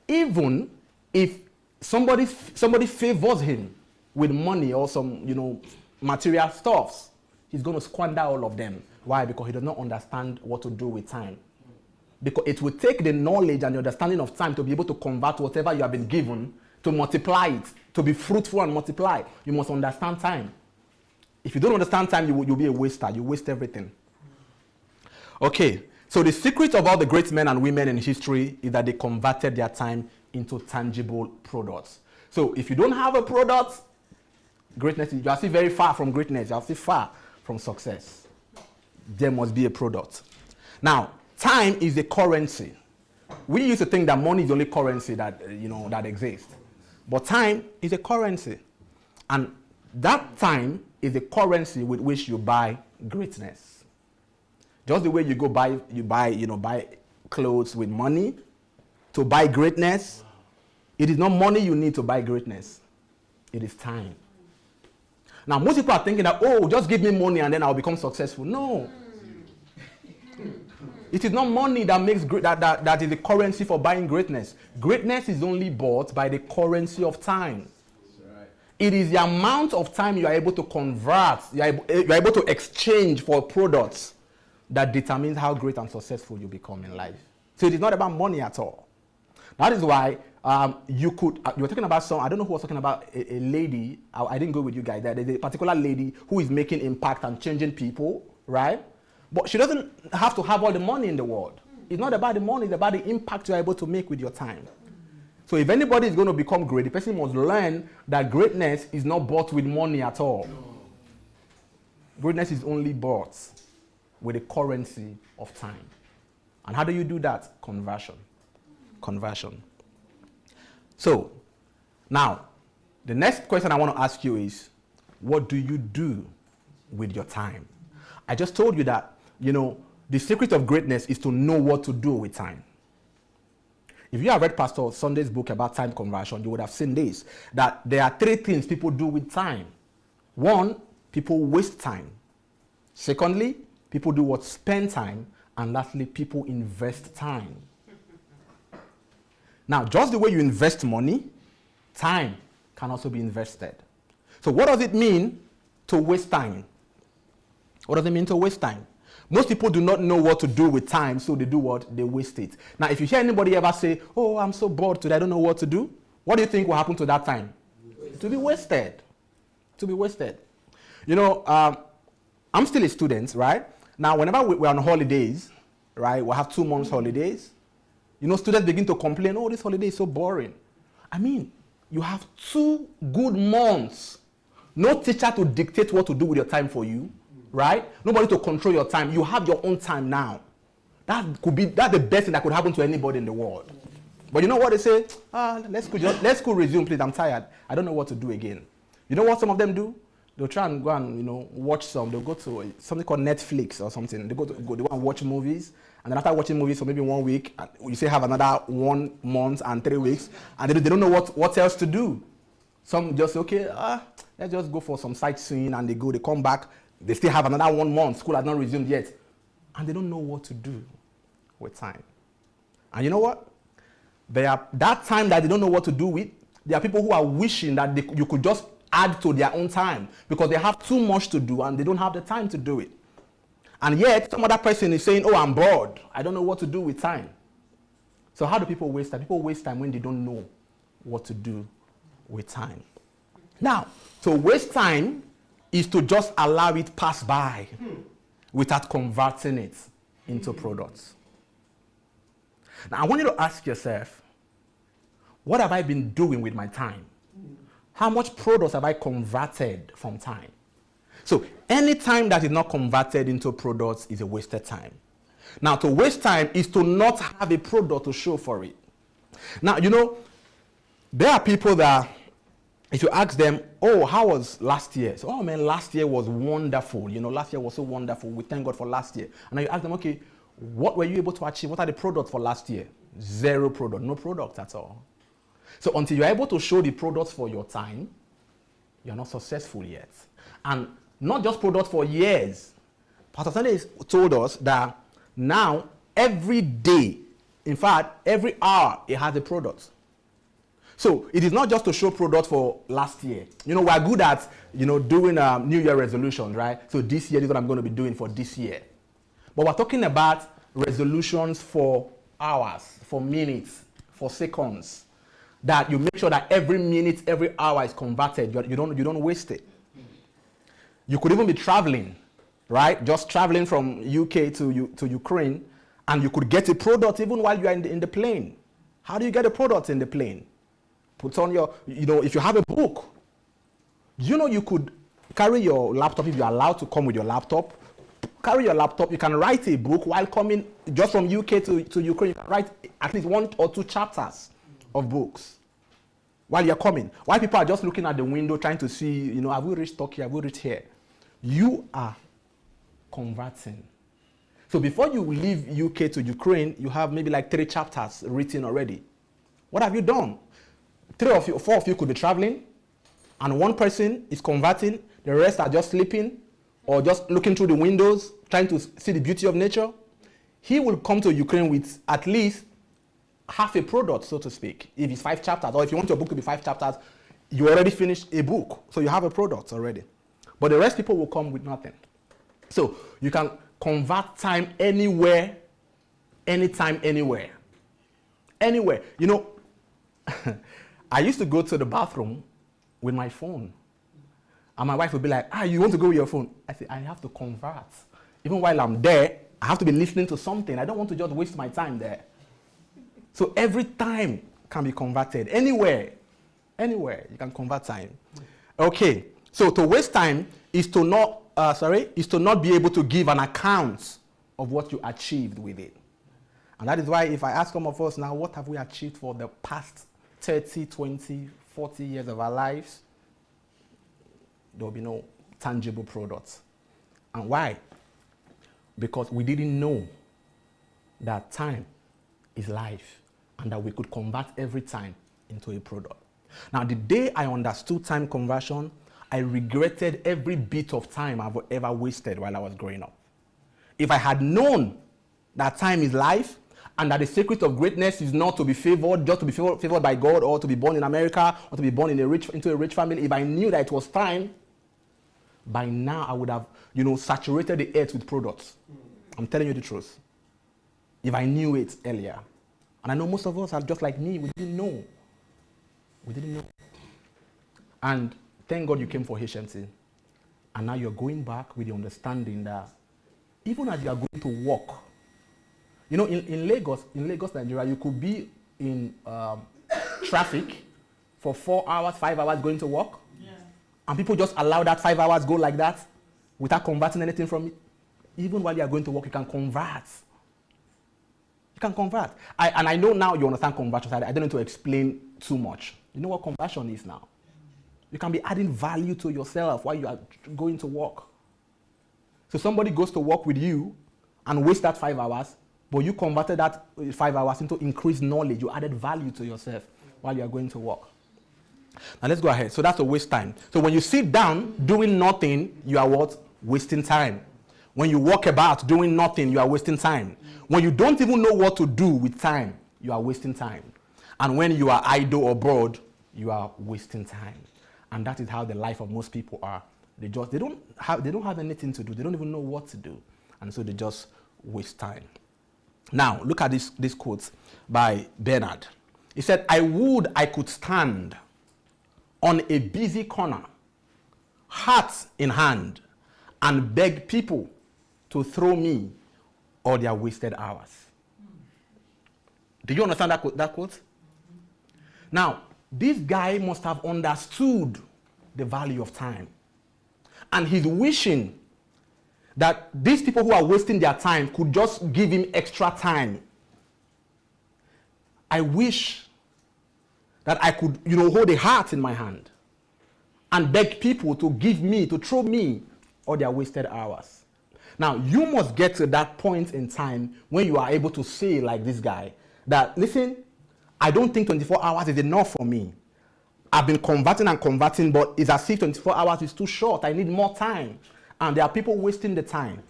Even if somebody favors him with money or some, material stuffs, he's going to squander all of them. Why? Because he does not understand what to do with time. Because it will take the knowledge and the understanding of time to be able to convert whatever you have been given, to multiply it, to be fruitful and multiply. You must understand time. If you don't understand time, you'll be a waster. You waste everything. Okay, so the secret of all the great men and women in history is that they converted their time into tangible products. So if you don't have a product, greatness, you are still very far from greatness. You are still far from success. There must be a product. Now, time is a currency. We used to think that money is the only currency that, that exists. But time is a currency. And that time is a currency with which you buy greatness. Just the way you buy clothes with money to buy greatness. It is not money you need to buy greatness. It is time. Now, most people are thinking that, just give me money and then I'll become successful. No. It is not money that makes that is the currency for buying greatness. Greatness is only bought by the currency of time. That's right. It is the amount of time you are able to convert, you are able to exchange for products that determines how great and successful you become in life. So it is not about money at all. That is why you were talking about I don't know who was talking about a lady. I didn't go with you guys there. There's a particular lady who is making impact and changing people, right? But she doesn't have to have all the money in the world. It's not about the money, it's about the impact you're able to make with your time. So if anybody is going to become great, the person must learn that greatness is not bought with money at all. Greatness is only bought with the currency of time. And how do you do that? Conversion. So, now, the next question I want to ask you is, what do you do with your time? I just told you that, the secret of greatness is to know what to do with time. If you have read Pastor Sunday's book about time conversion, you would have seen this, that there are 3 things people do with time. 1, people waste time. Secondly, people do what? Spend time. And lastly, people invest time. Now, just the way you invest money, time can also be invested. So what does it mean to waste time? What does it mean to waste time? Most people do not know what to do with time, so they do what? They waste it. Now, if you hear anybody ever say, I'm so bored today, I don't know what to do, what do you think will happen to that time? To be wasted. To be wasted. I'm still a student, right? Now, whenever we're on holidays, right, we'll have 2 months holidays. Students begin to complain, this holiday is so boring. I mean, you have 2 good months. No teacher to dictate what to do with your time for you, right? Nobody to control your time. You have your own time now. That's the best thing that could happen to anybody in the world. But you know what they say? Let's go resume, please. I'm tired. I don't know what to do again. You know what some of them do? They'll try and go and watch some. They'll go to something called Netflix or something. They go and watch movies, and then after watching movies for maybe 1 week, you say have another 1 month and 3 weeks, and they don't know what else to do. Some just say, okay, let's just go for some sightseeing, and they come back. They still have another 1 month. School has not resumed yet, and they don't know what to do with time. And you know what? That time that they don't know what to do with, there are people who are wishing that you could just add to their own time because they have too much to do and they don't have the time to do it. And yet, some other person is saying, I'm bored. I don't know what to do with time. So how do people waste time? People waste time when they don't know what to do with time. Now, to waste time is to just allow it pass by without converting it into products. Now, I want you to ask yourself, what have I been doing with my time? How much products have I converted from time? So any time that is not converted into products is a wasted time. Now, to waste time is to not have a product to show for it. Now, you know, there are people that, if you ask them, oh, how was last year? So, oh man, last year was wonderful. You know, last year was so wonderful. We thank God for last year. And then you ask them, okay, what were you able to achieve? What are the products for last year? Zero product, no product at all. So until you're able to show the products for your time, you're not successful yet. And not just products for years. Pastor Sunday told us that now, every day, in fact, every hour, it has a product. So it is not just to show product for last year. You know, we're good at, you know, doing New Year resolutions, right? So this year is what I'm going to be doing for this year. But we're talking about resolutions for hours, for minutes, for seconds. That you make sure that every minute, every hour is converted. You don't waste it. You could even be traveling, right? Just traveling from UK to Ukraine, and you could get a product even while you are in the plane. How do you get a product in the plane? Put on your, you know, if you have a book, you know, you could carry your laptop if you're allowed to come with your laptop. Carry your laptop. You can write a book while coming just from UK to Ukraine. You can write at least 1 or 2 chapters of books while you're coming. While people are just looking at the window trying to see, you know, have we reached Turkey? Have we reached here? You are converting. So before you leave UK to Ukraine, you have maybe like 3 chapters written already. What have you done? 3 of you, 4 of you could be traveling, and 1 person is converting. The rest are just sleeping or just looking through the windows, trying to see the beauty of nature. He will come to Ukraine with at least half a product, so to speak. If it's 5 chapters, or if you want your book to be 5 chapters, you already finished a book, so you have a product already. But the rest people will come with nothing. So you can convert time anywhere, anytime, anywhere. Anywhere. You know, I used to go to the bathroom with my phone. And my wife would be like, you want to go with your phone? I say, I have to convert. Even while I'm there, I have to be listening to something. I don't want to just waste my time there. So every time can be converted. Anywhere you can convert time. Okay, so to waste time is to not be able to give an account of what you achieved with it. And that is why if I ask some of us now, what have we achieved for the past 30, 20, 40 years of our lives? There will be no tangible products. And why? Because we didn't know that time is life and that we could convert every time into a product. Now, the day I understood time conversion, I regretted every bit of time I've ever wasted while I was growing up. If I had known that time is life and that the secret of greatness is not to be favored, just to be favored by God, or to be born in America, or to be born into a rich family, if I knew that it was time, by now I would have, saturated the earth with products. I'm telling you the truth. If I knew it earlier. And I know most of us are just like me. We didn't know. And thank God you came for HMT. And now you're going back with the understanding that even as you are going to work, in Lagos, Nigeria, you could be in traffic for 4 hours, 5 hours going to work. Yeah. And people just allow that 5 hours go like that without converting anything from it. Even while you are going to work, you can convert. You can convert. And I know now you understand conversion. I don't need to explain too much. You know what conversion is now. You can be adding value to yourself while you are going to work. So somebody goes to work with you and wastes that 5 hours, but you converted that 5 hours into increased knowledge. You added value to yourself while you are going to work. Now let's go ahead. So that's a waste time. So when you sit down doing nothing, you are what? Wasting time. When you walk about doing nothing, you are wasting time. When you don't even know what to do with time, you are wasting time. And when you are idle or bored, you are wasting time. And that is how the life of most people are. They don't have anything to do. They don't even know what to do. And so they just waste time. Now, look at this quote by Bernard. He said, I could stand on a busy corner, hat in hand, and beg people to throw me all their wasted hours. Do you understand that quote? Now, this guy must have understood the value of time. And he's wishing that these people who are wasting their time could just give him extra time. I wish that I could, hold a heart in my hand and beg people to throw me all their wasted hours. Now, you must get to that point in time when you are able to say, like this guy, that, listen, I don't think 24 hours is enough for me. I've been converting, but it's as if 24 hours is too short. I need more time. And there are people wasting the time.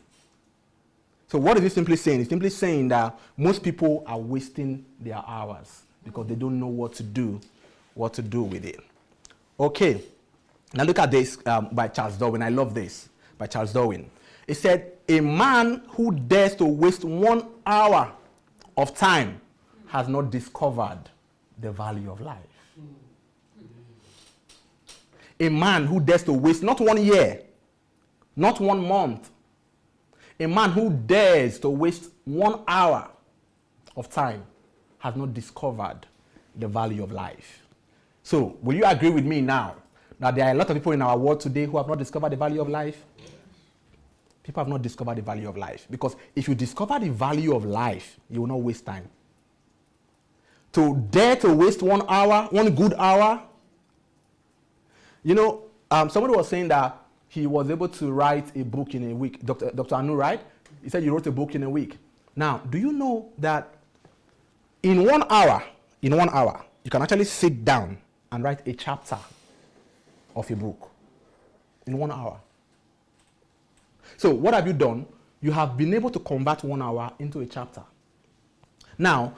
So what is it simply saying? It's simply saying that most people are wasting their hours because they don't know what to do with it. Okay. Now look at this by Charles Darwin. I love this by Charles Darwin. It said, a man who dares to waste 1 hour of time has not discovered the value of life. A man who dares to waste not 1 year, not 1 month, a man who dares to waste 1 hour of time has not discovered the value of life. So, will you agree with me now that there are a lot of people in our world today who have not discovered the value of life? People have not discovered the value of life. Because if you discover the value of life, you will not waste time. To dare to waste 1 hour, 1 good hour. Somebody was saying that he was able to write a book in a week. Dr. Anu, right? He said he wrote a book in a week. Now, do you know that in 1 hour, you can actually sit down and write a chapter of a book in 1 hour? So what have you done? You have been able to convert 1 hour into a chapter. Now,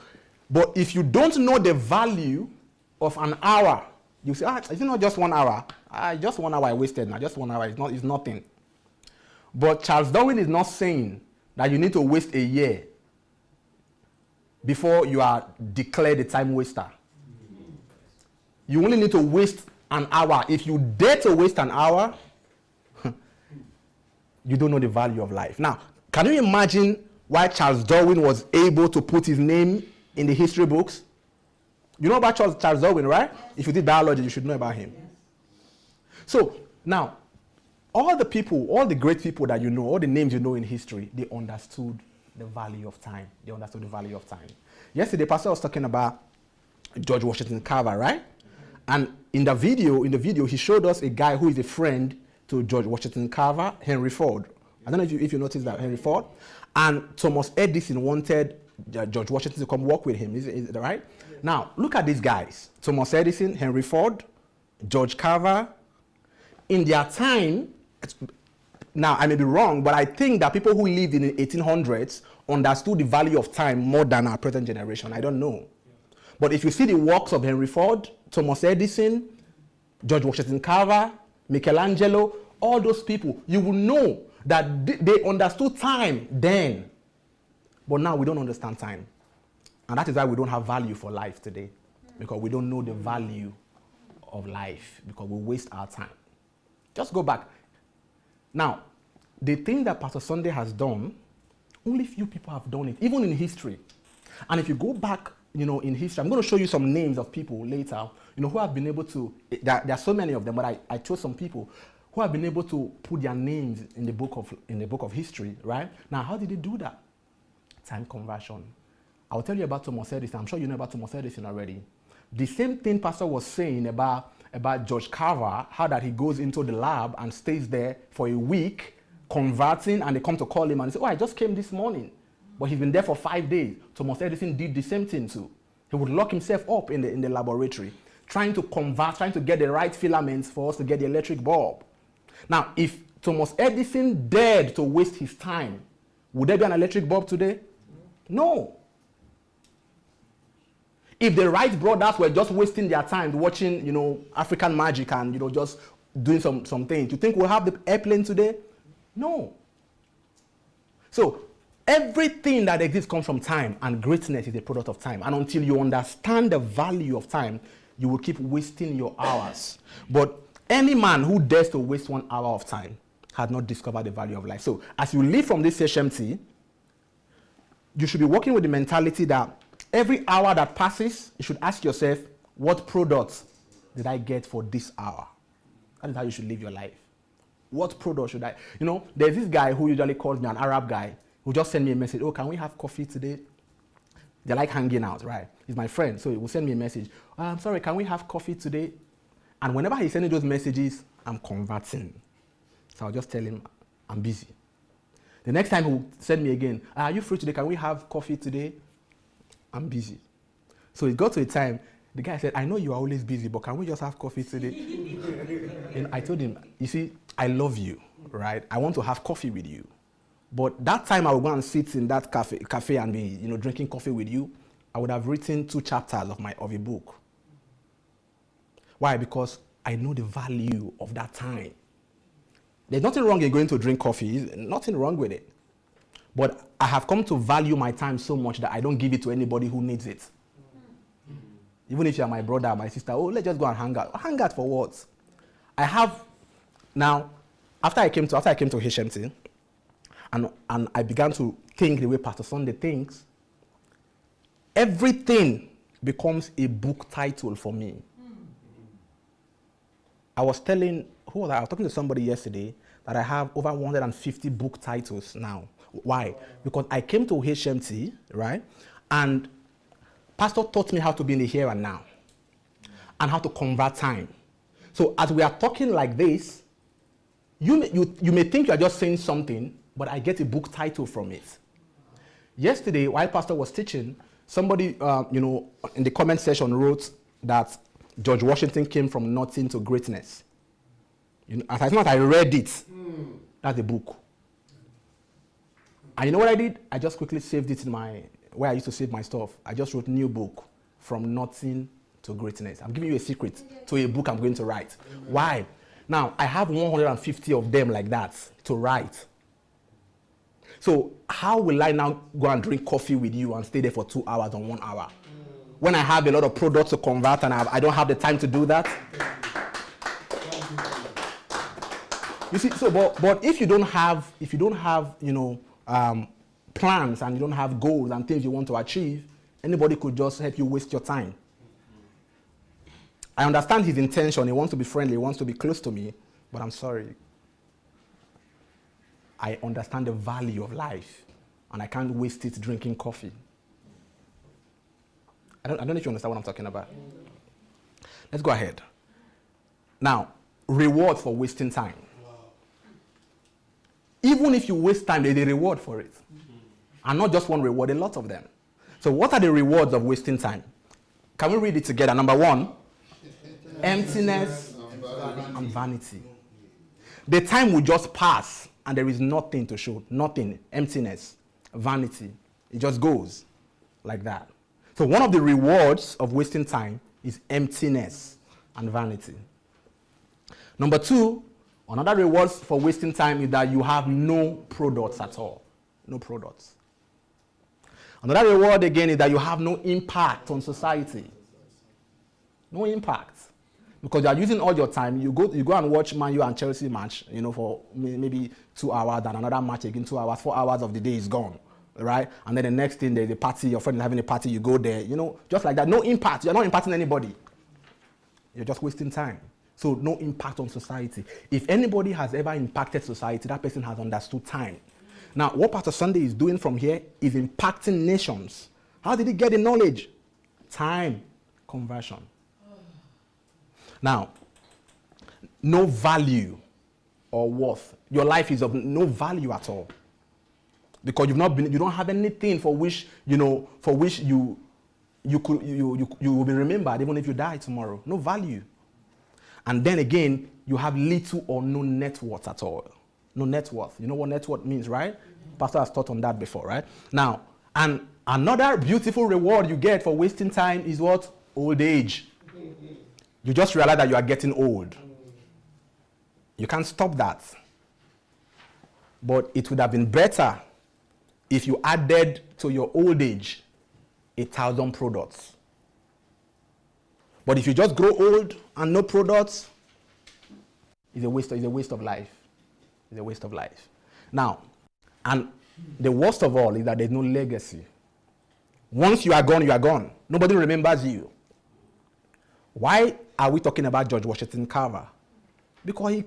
but if you don't know the value of an hour, you say, it's not just 1 hour. Just 1 hour I wasted now. Just 1 hour is nothing. But Charles Darwin is not saying that you need to waste a year before you are declared a time waster. You only need to waste an hour. If you dare to waste an hour, you don't know the value of life. Now, can you imagine why Charles Darwin was able to put his name in the history books? You know about Charles Darwin, right? Yes. If you did biology, you should know about him. Yes. So, now, all the great people that you know, all the names you know in history, they understood the value of time. Yesterday, Pastor was talking about George Washington Carver, right? And in the video, he showed us a guy who is a friend to George Washington Carver, Henry Ford. I don't know if you noticed that, Henry Ford. And Thomas Edison wanted George Washington to come work with him. Is that right? Yes. Now, look at these guys. Thomas Edison, Henry Ford, George Carver. In their time, now I may be wrong, but I think that people who lived in the 1800s understood the value of time more than our present generation. I don't know. Yeah. But if you see the works of Henry Ford, Thomas Edison, George Washington Carver, Michelangelo, all those people, you will know that they understood time then. But now we don't understand time. And that is why we don't have value for life today. Because we don't know the value of life. Because we waste our time. Just go back. Now, the thing that Pastor Sunday has done, only few people have done it, even in history. And if you go back, in history, I'm going to show you some names of people later, who have been able to, there are so many of them, but I chose some people who have been able to put their names in the book of history, right? Now, how did they do that? Time conversion. I'll tell you about Thomas Edison. I'm sure you know about Thomas Edison already. The same thing Pastor was saying about George Carver, how that he goes into the lab and stays there for a week, converting, and they come to call him and say, I just came this morning. But he's been there for 5 days. Thomas Edison did the same thing too. He would lock himself up in the laboratory, trying to convert, trying to get the right filaments for us to get the electric bulb. Now, if Thomas Edison dared to waste his time, would there be an electric bulb today? No. If the Wright brothers were just wasting their time watching, African magic and, just doing some things, do you think we'll have the airplane today? No. So, everything that exists comes from time, and greatness is a product of time. And until you understand the value of time, you will keep wasting your hours. But Any man who dares to waste 1 hour of time has not discovered the value of life. So as you leave from this HMT, you should be working with the mentality that every hour that passes, you should ask yourself, what products did I get for this hour? That is how you should live your life. What product should I? You know, there's this guy who usually calls me, an Arab guy, who just send me a message. Oh, can we have coffee today? They like hanging out, right? He's my friend, so he will send me a message. Oh, I'm sorry, can we have coffee today? And whenever he's sending those messages, I'm converting. So I'll just tell him, I'm busy. The next time he'll send me again, are you free today? Can we have coffee today? I'm busy. So it got to a time, the guy said, I know you are always busy, but can we just have coffee today? And I told him, you see, I love you, right? I want to have coffee with you. But that time I would go and sit in that cafe and be, drinking coffee with you, I would have written 2 chapters of a book. Why? Because I know the value of that time. There's nothing wrong in going to drink coffee. There's nothing wrong with it. But I have come to value my time so much that I don't give it to anybody who needs it. Even if you're my brother or my sister, oh, let's just go and hang out. Hang out for what? I have now, after I came to HMT, and I began to think the way Pastor Sunday thinks, everything becomes a book title for me. I was talking to somebody yesterday that I have over 150 book titles now. Why? Because I came to HMT, right? And Pastor taught me how to be in the here and now and how to convert time. So as we are talking like this, you may think you are just saying something, but I get a book title from it. Yesterday, while Pastor was teaching, somebody, in the comment section wrote that George Washington came from nothing to greatness. As soon as I read it, that's the book. And you know what I did? I just quickly saved it in where I used to save my stuff. I just wrote new book, From Nothing to Greatness. I'm giving you a secret to a book I'm going to write. Why? Now, I have 150 of them like that to write. So how will I now go and drink coffee with you and stay there for 2 hours or 1 hour? When I have a lot of products to convert and I don't have the time to do that? You see, so but if you don't have plans and you don't have goals and things you want to achieve, anybody could just help you waste your time. I understand his intention. He wants to be friendly. He wants to be close to me. But I'm sorry. I understand the value of life. And I can't waste it drinking coffee. I don't know if you understand what I'm talking about. Let's go ahead. Now, reward for wasting time. Even if you waste time, there's a reward for it. And not just one reward, a lot of them. So what are the rewards of wasting time? Can we read it together? Number 1, emptiness and vanity. The time will just pass and there is nothing to show. Nothing. Emptiness, vanity. It just goes like that. So one of the rewards of wasting time is emptiness and vanity. Number 2, another reward for wasting time is that you have no products at all. No products. Another reward again is that you have no impact on society. No impact. Because you are using all your time. You go and watch Man U and Chelsea match, for maybe 2 hours, and another match again 2 hours, 4 hours of the day is gone. Right? And then the next thing, there's a party, your friend is having a party, you go there, just like that. No impact. You're not impacting anybody. You're just wasting time. So no impact on society. If anybody has ever impacted society, that person has understood time. Now, what Pastor Sunday is doing from here is impacting nations. How did he get the knowledge? Time conversion. Now, no value or worth. Your life is of no value at all. Because you don't have anything for which you will be remembered even if you die tomorrow. No value. And then again, you have little or no net worth at all. No net worth. You know what net worth means, right? Pastor has taught on that before, right? Now, and another beautiful reward you get for wasting time is what? Old age. You just realize that you are getting old. You can't stop that. But it would have been better if you added to your old age 1,000 products. But if you just grow old and no products, It's a waste of life. It's a waste of life. Now, and the worst of all is that there's no legacy. Once you are gone, you are gone. Nobody remembers you. Why are we talking about George Washington Carver? Because he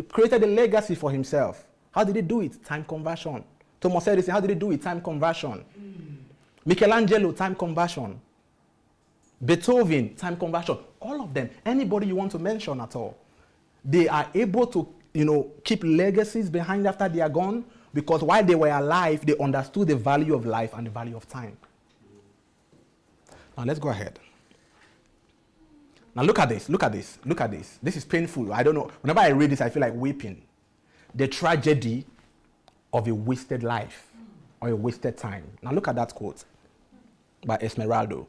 created a legacy for himself. How did he do it? Time conversion. Thomas Edison, how did he do it? Time conversion. Michelangelo, time conversion. Beethoven, time conversion. All of them, anybody you want to mention at all, they are able to, keep legacies behind after they are gone, because while they were alive, they understood the value of life and the value of time. Now let's go ahead. Now look at this. This is painful. I don't know. Whenever I read this, I feel like weeping. The tragedy of a wasted life or a wasted time. Now look at that quote by Esmeralda.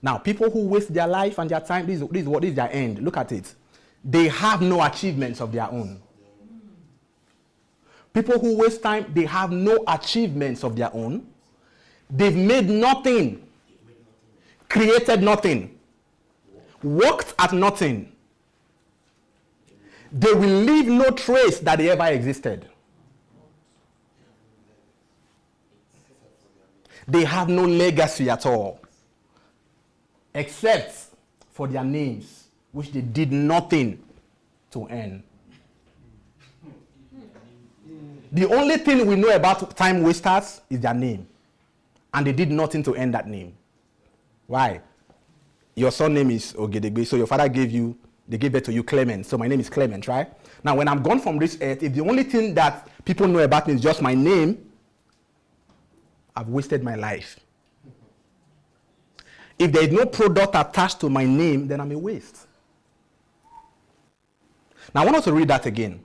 Now, people who waste their life and their time, this is what is their end. Look at it. They have no achievements of their own. People who waste time, they have no achievements of their own. They've made nothing, created nothing, worked at nothing. They will leave no trace that they ever existed. They have no legacy at all, except for their names, which they did nothing to earn. The only thing we know about time wasters is their name. And they did nothing to earn that name. Why? Your son name is Ogedegbe, so your father they gave birth to you Clement. So my name is Clement, right? Now when I'm gone from this earth, if the only thing that people know about me is just my name, I've wasted my life. If there is no product attached to my name, then I'm a waste. Now I want us to read that again.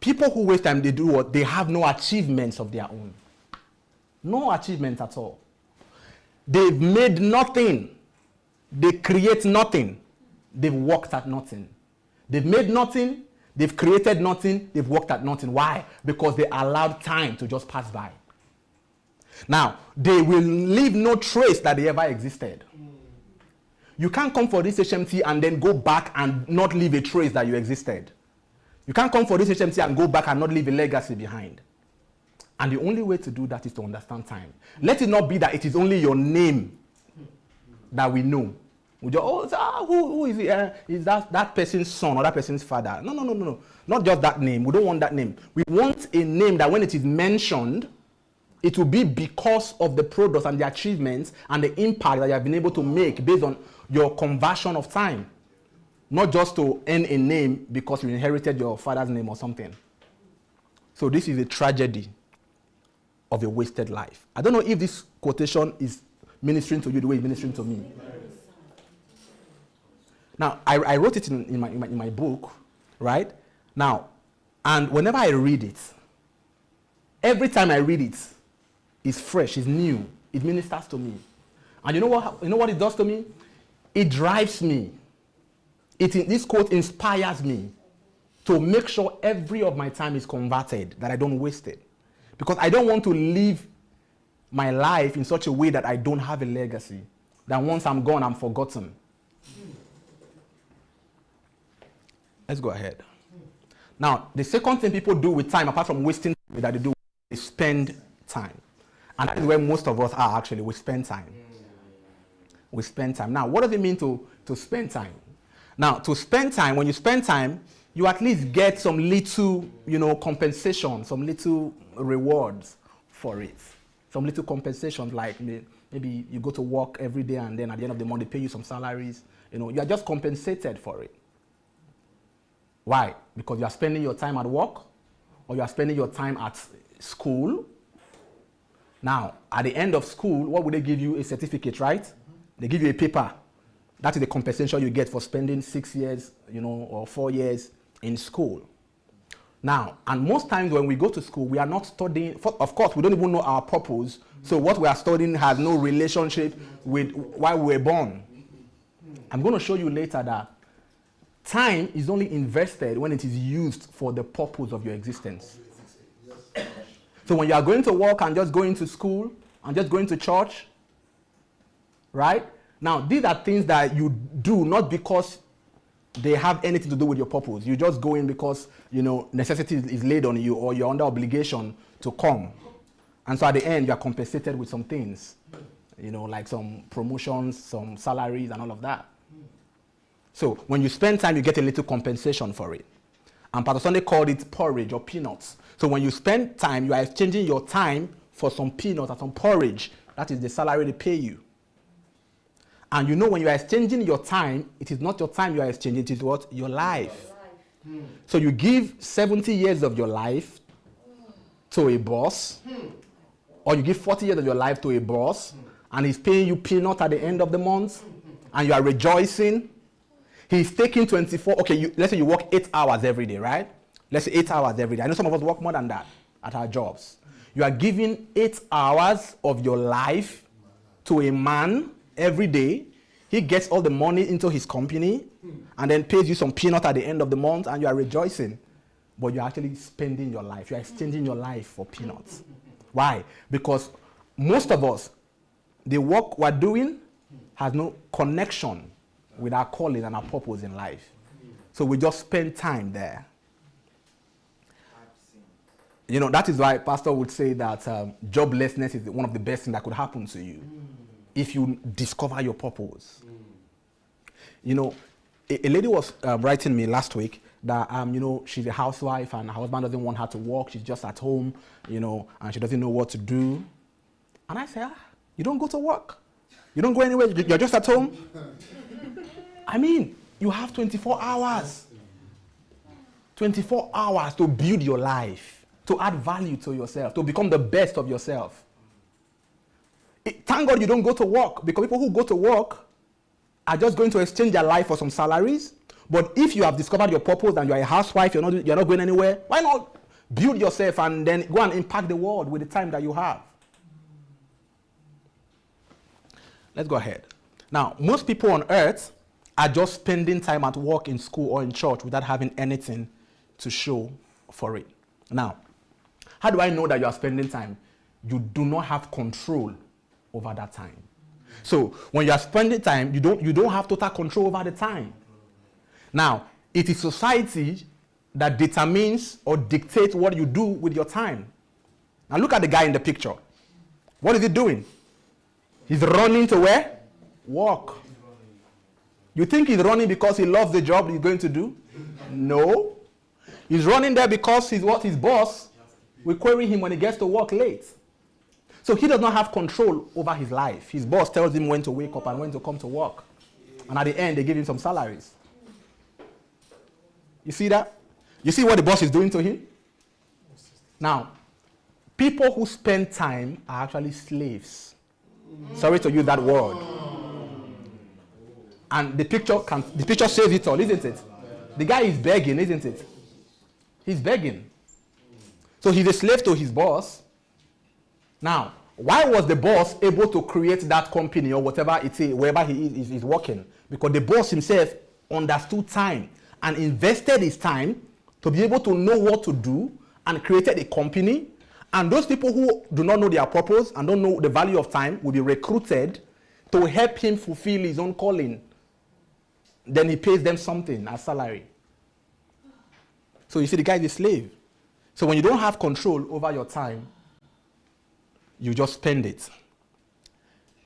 People who waste time, they do what? They have no achievements of their own. No achievements at all. They've made nothing. They create nothing. They've worked at nothing. They've made nothing. They've created nothing. They've worked at nothing. Why? Because they allowed time to just pass by. Now, they will leave no trace that they ever existed. You can't come for this HMT and then go back and not leave a trace that you existed. You can't come for this HMT and go back and not leave a legacy behind. And the only way to do that is to understand time. Let it not be that it is only your name that we know. We just, who is it? Is that person's son or that person's father? No. Not just that name. We don't want that name. We want a name that when it is mentioned, it will be because of the products and the achievements and the impact that you have been able to make based on your conversion of time. Not just to earn a name because you inherited your father's name or something. So this is a tragedy of a wasted life. I don't know if this quotation is ministering to you the way it's ministering to me. Now, I wrote it in my book, right? Now, and whenever I read it, every time I read it, it's fresh, it's new, it ministers to me. And you know what it does to me? It drives me. This quote inspires me to make sure every of my time is converted, that I don't waste it. Because I don't want to live my life in such a way that I don't have a legacy, that once I'm gone, I'm forgotten. Let's go ahead. Now, the second thing people do with time, apart from wasting time, that they do is spend time. And that is where most of us are actually. We spend time. We spend time. Now, what does it mean to spend time? Now, to spend time, when you spend time, you at least get some little, compensation, some little rewards for it. Some little compensations, like maybe you go to work every day and then at the end of the month they pay you some salaries. You are just compensated for it. Why? Because you are spending your time at work or you are spending your time at school. Now, at the end of school, what would they give you? A certificate, right? They give you a paper. That is the compensation you get for spending 6 years, or 4 years in school. Now, and most times when we go to school, we are not studying. Of course, we don't even know our purpose. So what we are studying has no relationship with why we were born. I'm going to show you later that time is only invested when it is used for the purpose of your existence. So when you are going to work and just going to school and just going to church, right? Now, these are things that you do not because they have anything to do with your purpose. You just go in because, necessity is laid on you, or you're under obligation to come. And so at the end, you are compensated with some things, like some promotions, some salaries, and all of that. So when you spend time, you get a little compensation for it. And Pastor Sunday called it porridge or peanuts. So when you spend time, you are exchanging your time for some peanuts or some porridge. That is the salary they pay you. And when you are exchanging your time, it is not your time you are exchanging, it is what? Your life. So you give 70 years of your life to a boss, or you give 40 years of your life to a boss, and he's paying you peanut at the end of the month, and you are rejoicing. He's taking 24, let's say you work 8 hours every day, right? Let's say 8 hours every day. I know some of us work more than that at our jobs. You are giving 8 hours of your life to a man every day. He gets all the money into his company and then pays you some peanut at the end of the month, and you are rejoicing. But you're actually spending your life. You're exchanging your life for peanuts. Why? Because most of us, the work we're doing has no connection with our calling and our purpose in life. So we just spend time there. That is why Pastor would say that joblessness is one of the best things that could happen to you if you discover your purpose. A lady was writing me last week that, she's a housewife and her husband doesn't want her to work. She's just at home, and she doesn't know what to do. And I say, you don't go to work. You don't go anywhere. You're just at home. You have 24 hours. 24 hours to build your life, to add value to yourself, to become the best of yourself. Thank God you don't go to work, because people who go to work are just going to exchange their life for some salaries. But if you have discovered your purpose and you're a housewife, you're not going anywhere, why not build yourself and then go and impact the world with the time that you have? Let's go ahead. Now, most people on earth are just spending time at work, in school, or in church without having anything to show for it. Now, how do I know that you are spending time? You do not have control over that time. So when you are spending time, you don't have total control over the time. Now, it is society that determines or dictates what you do with your time. Now look at the guy in the picture. What is he doing? He's running to where? Work. You think he's running because he loves the job he's going to do? No. He's running there because his boss will query him when he gets to work late. So he does not have control over his life. His boss tells him when to wake up and when to come to work. And at the end, they give him some salaries. You see that? You see what the boss is doing to him? Now, people who spend time are actually slaves. Sorry to use that word. And the picture says it all, isn't it? The guy is begging, isn't it? He's begging. So he's a slave to his boss. Now, why was the boss able to create that company or whatever it is, wherever he is working? Because the boss himself understood time and invested his time to be able to know what to do and created a company. And those people who do not know their purpose and don't know the value of time will be recruited to help him fulfill his own calling. Then he pays them something as salary. So you see, the guy is a slave. So when you don't have control over your time, you just spend it.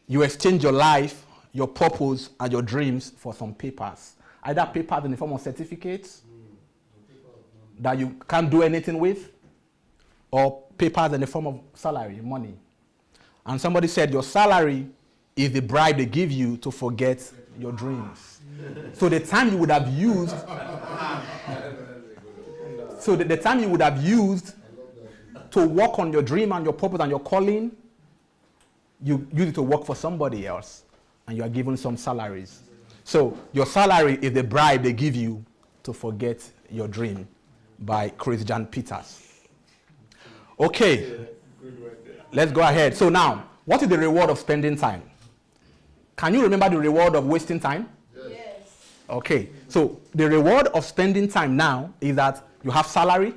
You exchange your life, your purpose, and your dreams for some papers. Either papers in the form of certificates that you can't do anything with, or papers in the form of salary, money. And somebody said your salary is the bribe they give you to forget your dreams. So the time you would have used, the time you would have used to work on your dream and your purpose and your calling, you use it to work for somebody else, and you are given some salaries. So your salary is the bribe they give you to forget your dream, by Christian Peters. Okay, let's go ahead. So now, what is the reward of spending time? Can you remember the reward of wasting time? Yes. Okay, so the reward of spending time now is that you have salary,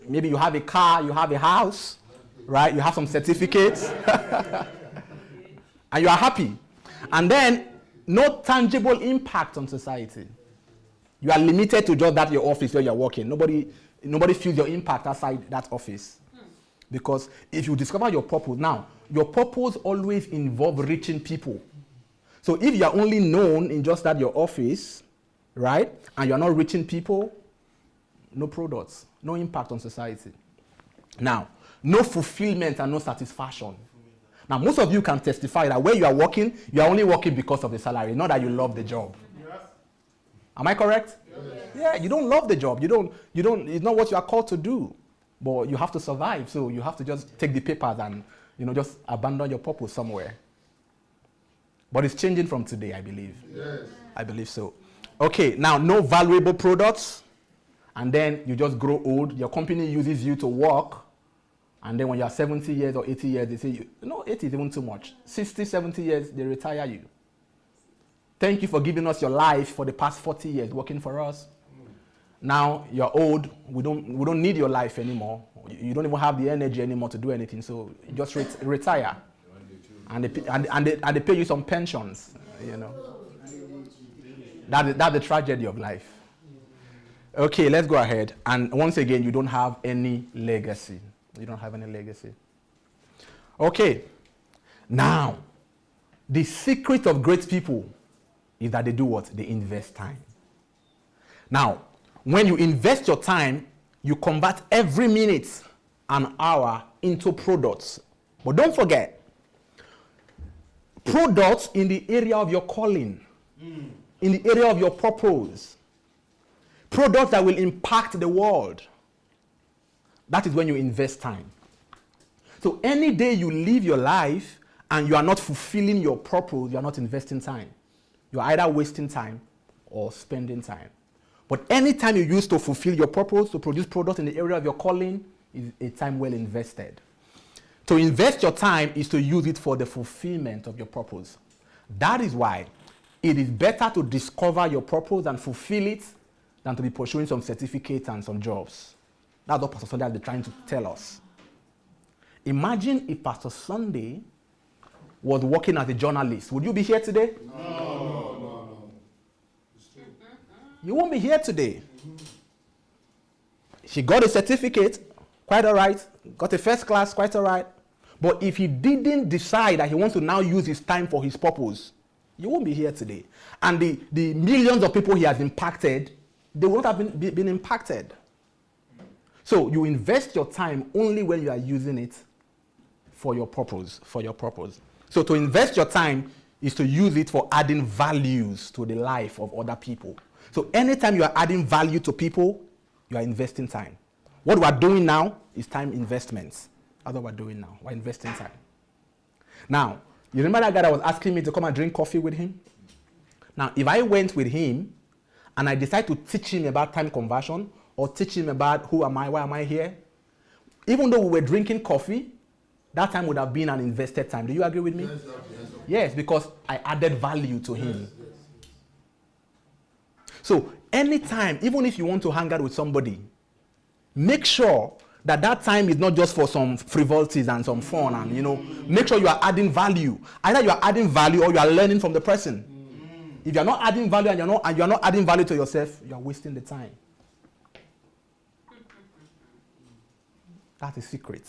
maybe you have a car, you have a house, right? You have some certificates, and you are happy. And then, no tangible impact on society. You are limited to just that your office where you're working. Nobody feels your impact outside that office. Because if you discover your purpose, now, your purpose always involves reaching people. So if you are only known in just that your office, right, and you're not reaching people, no products, no impact on society. Now, no fulfillment and no satisfaction. Now, most of you can testify that where you are working, you are only working because of the salary, not that you love the job. Yes. Am I correct? Yes. Yeah, you don't love the job. You don't, it's not what you are called to do. But you have to survive, so you have to just take the papers and, just abandon your purpose somewhere. But it's changing from today, I believe. Yes. I believe so. Okay, now, no valuable products, and then you just grow old. Your company uses you to work, and then when you're 70 years or 80 years, they say, 80 is even too much. 60, 70 years, they retire you. Thank you for giving us your life for the past 40 years, working for us. Now you're old, we don't need your life anymore. You don't even have the energy anymore to do anything, so you just retire. And they pay you some pensions, That's the tragedy of life. Okay, let's go ahead. And once again, you don't have any legacy. You don't have any legacy. Okay. Now, the secret of great people is that they do what? They invest time. Now, when you invest your time, you convert every minute and hour into products. But don't forget, products in the area of your calling, in the area of your purpose, products that will impact the world. That is when you invest time. So any day you live your life and you are not fulfilling your purpose, you are not investing time. You are either wasting time or spending time. But any time you use to fulfill your purpose, to produce products in the area of your calling, is a time well invested. To invest your time is to use it for the fulfillment of your purpose. That is why it is better to discover your purpose and fulfill it than to be pursuing some certificates and some jobs. That's what Pastor Sunday has been trying to tell us. Imagine if Pastor Sunday was working as a journalist. Would you be here today? No. You won't be here today. She got a certificate, quite all right. Got a first class, quite all right. But if he didn't decide that he wants to now use his time for his purpose, you won't be here today. And the millions of people he has impacted, they won't have been impacted. So you invest your time only when you are using it for your purpose, So to invest your time is to use it for adding values to the life of other people. So anytime you are adding value to people, you are investing time. What we are doing now is time investments. That's what we're doing now. We're investing time. Now, you remember that guy that was asking me to come and drink coffee with him? Now, if I went with him and I decide to teach him about time conversion or teach him about who am I, why am I here, even though we were drinking coffee, that time would have been an invested time. Do you agree with me? Yes, yes, because I added value to him. Yes. So anytime, even if you want to hang out with somebody, make sure that that time is not just for some frivolities and some fun and, make sure you are adding value. Either you are adding value or you are learning from the person. If you are not adding value and you are not adding value to yourself, you are wasting the time. That's the secret.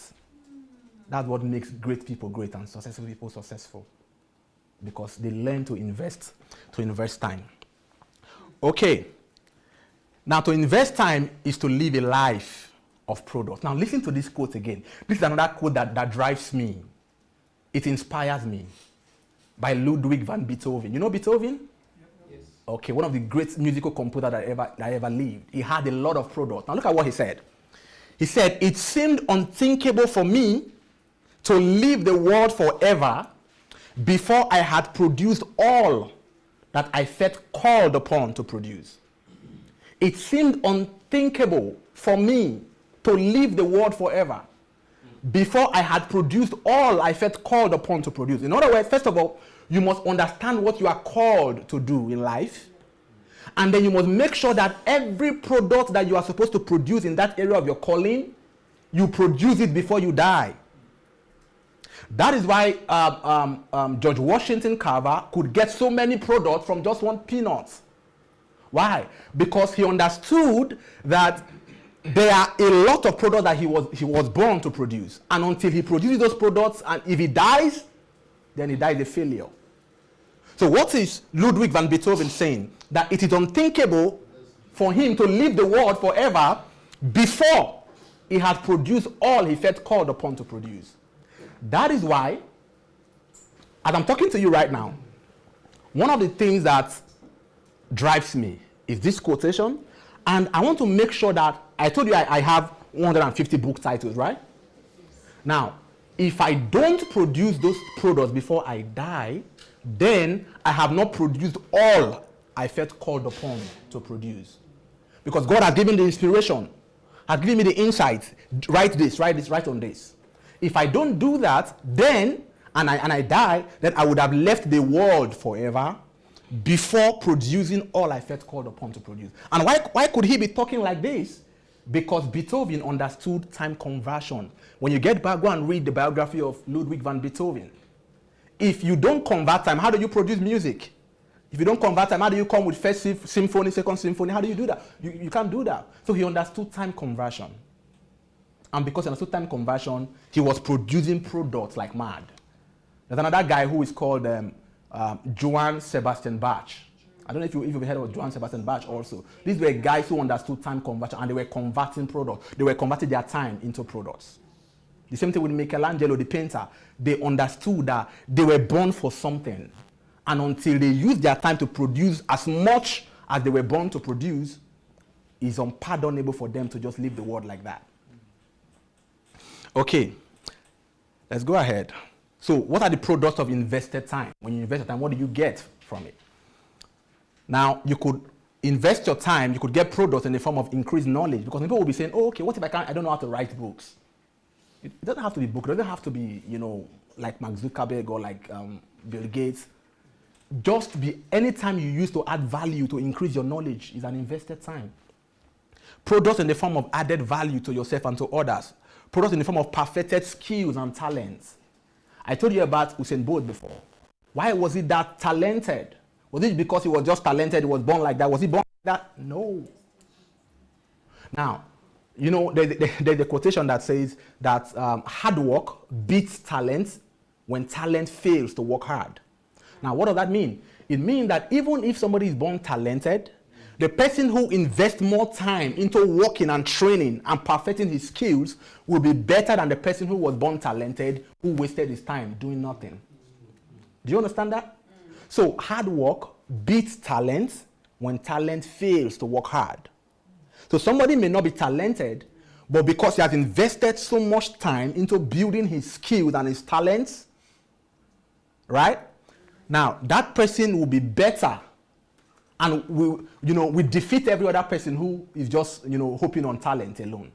That's what makes great people great and successful people successful. Because they learn to invest time. Okay. Now, to invest time is to live a life of products. Now, listen to this quote again. This is another quote that drives me. It inspires me. By Ludwig van Beethoven. You know Beethoven? Yes. Okay, one of the great musical composers that ever lived. He had a lot of products. Now, look at what he said. He said, "It seemed unthinkable for me to leave the world forever before I had produced all that I felt called upon to produce." It seemed unthinkable for me to leave the world forever before I had produced all I felt called upon to produce. In other words, first of all, you must understand what you are called to do in life. And then you must make sure that every product that you are supposed to produce in that area of your calling, you produce it before you die. That is why George Washington Carver could get so many products from just one peanut. Why? Because he understood that there are a lot of products that he was born to produce. And until he produces those products, and if he dies, then he dies a failure. So what is Ludwig van Beethoven saying? That it is unthinkable for him to live the world forever before he has produced all he felt called upon to produce. That is why, as I'm talking to you right now, one of the things that drives me is this quotation, and I want to make sure that, I told you I have 150 book titles, right? Now, if I don't produce those products before I die, then I have not produced all I felt called upon to produce. Because God has given the inspiration, has given me the insight, write this, write on this. If I don't do that, then, and I die, then I would have left the world forever before producing all I felt called upon to produce. And why could he be talking like this? Because Beethoven understood time conversion. When you get back, go and read the biography of Ludwig van Beethoven. If you don't convert time, how do you produce music? If you don't convert time, how do you come with first symphony, second symphony? How do you do that? You can't do that. So he understood time conversion. And because he understood time conversion, he was producing products like mad. There's another guy who is called Johann Sebastian Bach. I don't know if you've heard of Johann Sebastian Bach also. These were guys who understood time conversion, and they were converting products. They were converting their time into products. The same thing with Michelangelo, the painter. They understood that they were born for something. And until they used their time to produce as much as they were born to produce, it's unpardonable for them to just leave the world like that. Okay, let's go ahead. So what are the products of invested time? When you invest your time, what do you get from it? Now, you could invest your time, you could get products in the form of increased knowledge, because people will be saying, oh, okay, what if I don't know how to write books? It doesn't have to be book, it doesn't have to be, like Mark Zuckerberg or like Bill Gates. Just be, any time you use to add value to increase your knowledge is an invested time. Products in the form of added value to yourself and to others. Products in the form of perfected skills and talents. I told you about Usain Bolt before. Why was he that talented? Was it because he was just talented, he was born like that? Was he born like that? No. Now, there's a quotation that says that hard work beats talent when talent fails to work hard. Now, what does that mean? It means that even if somebody is born talented, the person who invests more time into working and training and perfecting his skills will be better than the person who was born talented, who wasted his time doing nothing. Do you understand that? So hard work beats talent when talent fails to work hard. So somebody may not be talented, but because he has invested so much time into building his skills and his talents, right? Now, that person will be better, and we defeat every other person who is just, hoping on talent alone.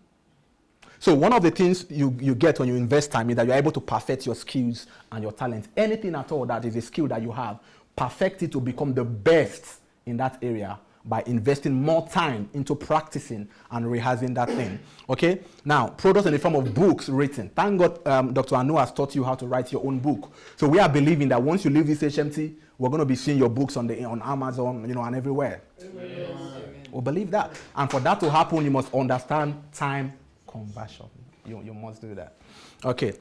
So one of the things you get when you invest time is that you're able to perfect your skills and your talent. Anything at all that is a skill that you have, perfect it to become the best in that area by investing more time into practicing and rehearsing that thing. Okay? Now, products in the form of books written. Thank God Dr. Anu has taught you how to write your own book. So we are believing that once you leave this HMT, we're going to be seeing your books on Amazon, and everywhere. Amen. We believe that. And for that to happen, you must understand time conversion. You must do that. Okay.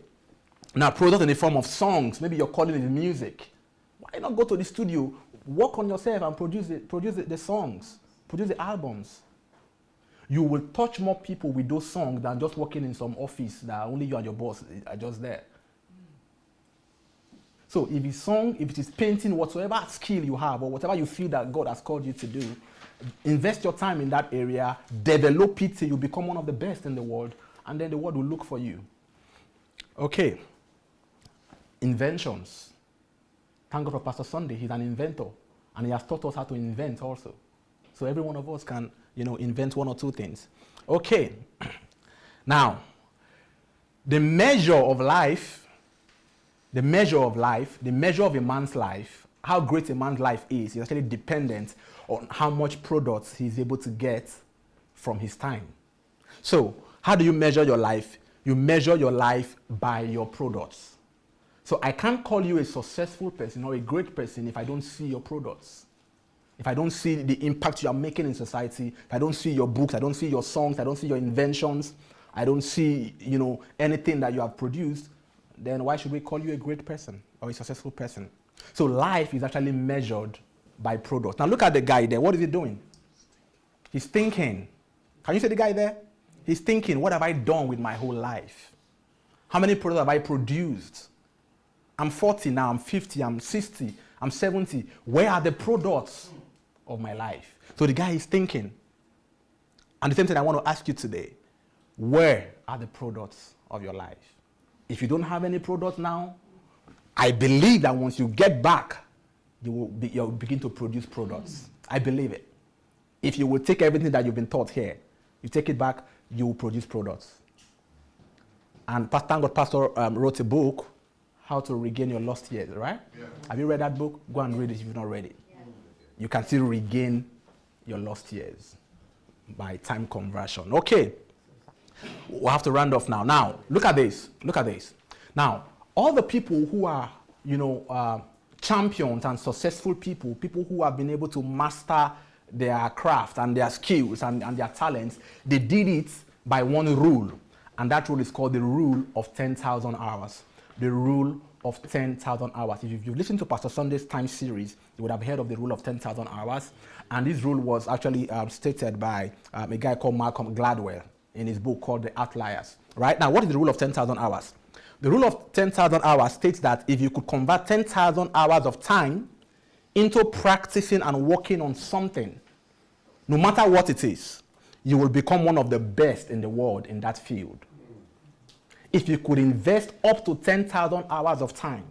Now, products in the form of songs. Maybe you're calling it music. Why not go to the studio, work on yourself and produce the songs, produce the albums? You will touch more people with those songs than just working in some office that only you and your boss are just there. So if it's song, if it is painting, whatsoever skill you have or whatever you feel that God has called you to do, invest your time in that area, develop it till you become one of the best in the world, and then the world will look for you. Okay. Inventions. Thank God for Pastor Sunday. He's an inventor, and he has taught us how to invent also. So every one of us can, invent one or two things. Okay. Now, the measure of a man's life, how great a man's life is actually dependent on how much products he's able to get from his time. So, how do you measure your life? You measure your life by your products. So I can't call you a successful person or a great person if I don't see your products. if I don't see the impact you are making in society, if I don't see your books, I don't see your songs, I don't see your inventions, I don't see, anything that you have produced, then why should we call you a great person or a successful person? So life is actually measured by products. Now look at the guy there. What is he doing? He's thinking. Can you see the guy there? He's thinking, what have I done with my whole life? How many products have I produced? I'm 40 now, I'm 50, I'm 60, I'm 70. Where are the products of my life? So the guy is thinking. And the same thing I want to ask you today. Where are the products of your life? If you don't have any products now, I believe that once you get back, you'll begin to produce products. I believe it. If you will take everything that you've been taught here, you take it back, you will produce products. And Pastor wrote a book, How to Regain Your Lost Years, right? Yeah. Have you read that book? Go and read it if you've not read it. Yeah. You can still regain your lost years by time conversion. Okay. We'll have to round off now. Now, look at this. Look at this. Now, all the people who are, champions and successful people, people who have been able to master their craft and their skills and their talents, they did it by one rule. And that rule is called the rule of 10,000 hours. The rule of 10,000 hours. If you've listened to Pastor Sunday's time series, you would have heard of the rule of 10,000 hours. And this rule was actually stated by a guy called Malcolm Gladwell in his book called The Outliers. Right? Now, what is the rule of 10,000 hours? The rule of 10,000 hours states that if you could convert 10,000 hours of time into practicing and working on something, no matter what it is, you will become one of the best in the world in that field. If you could invest up to 10,000 hours of time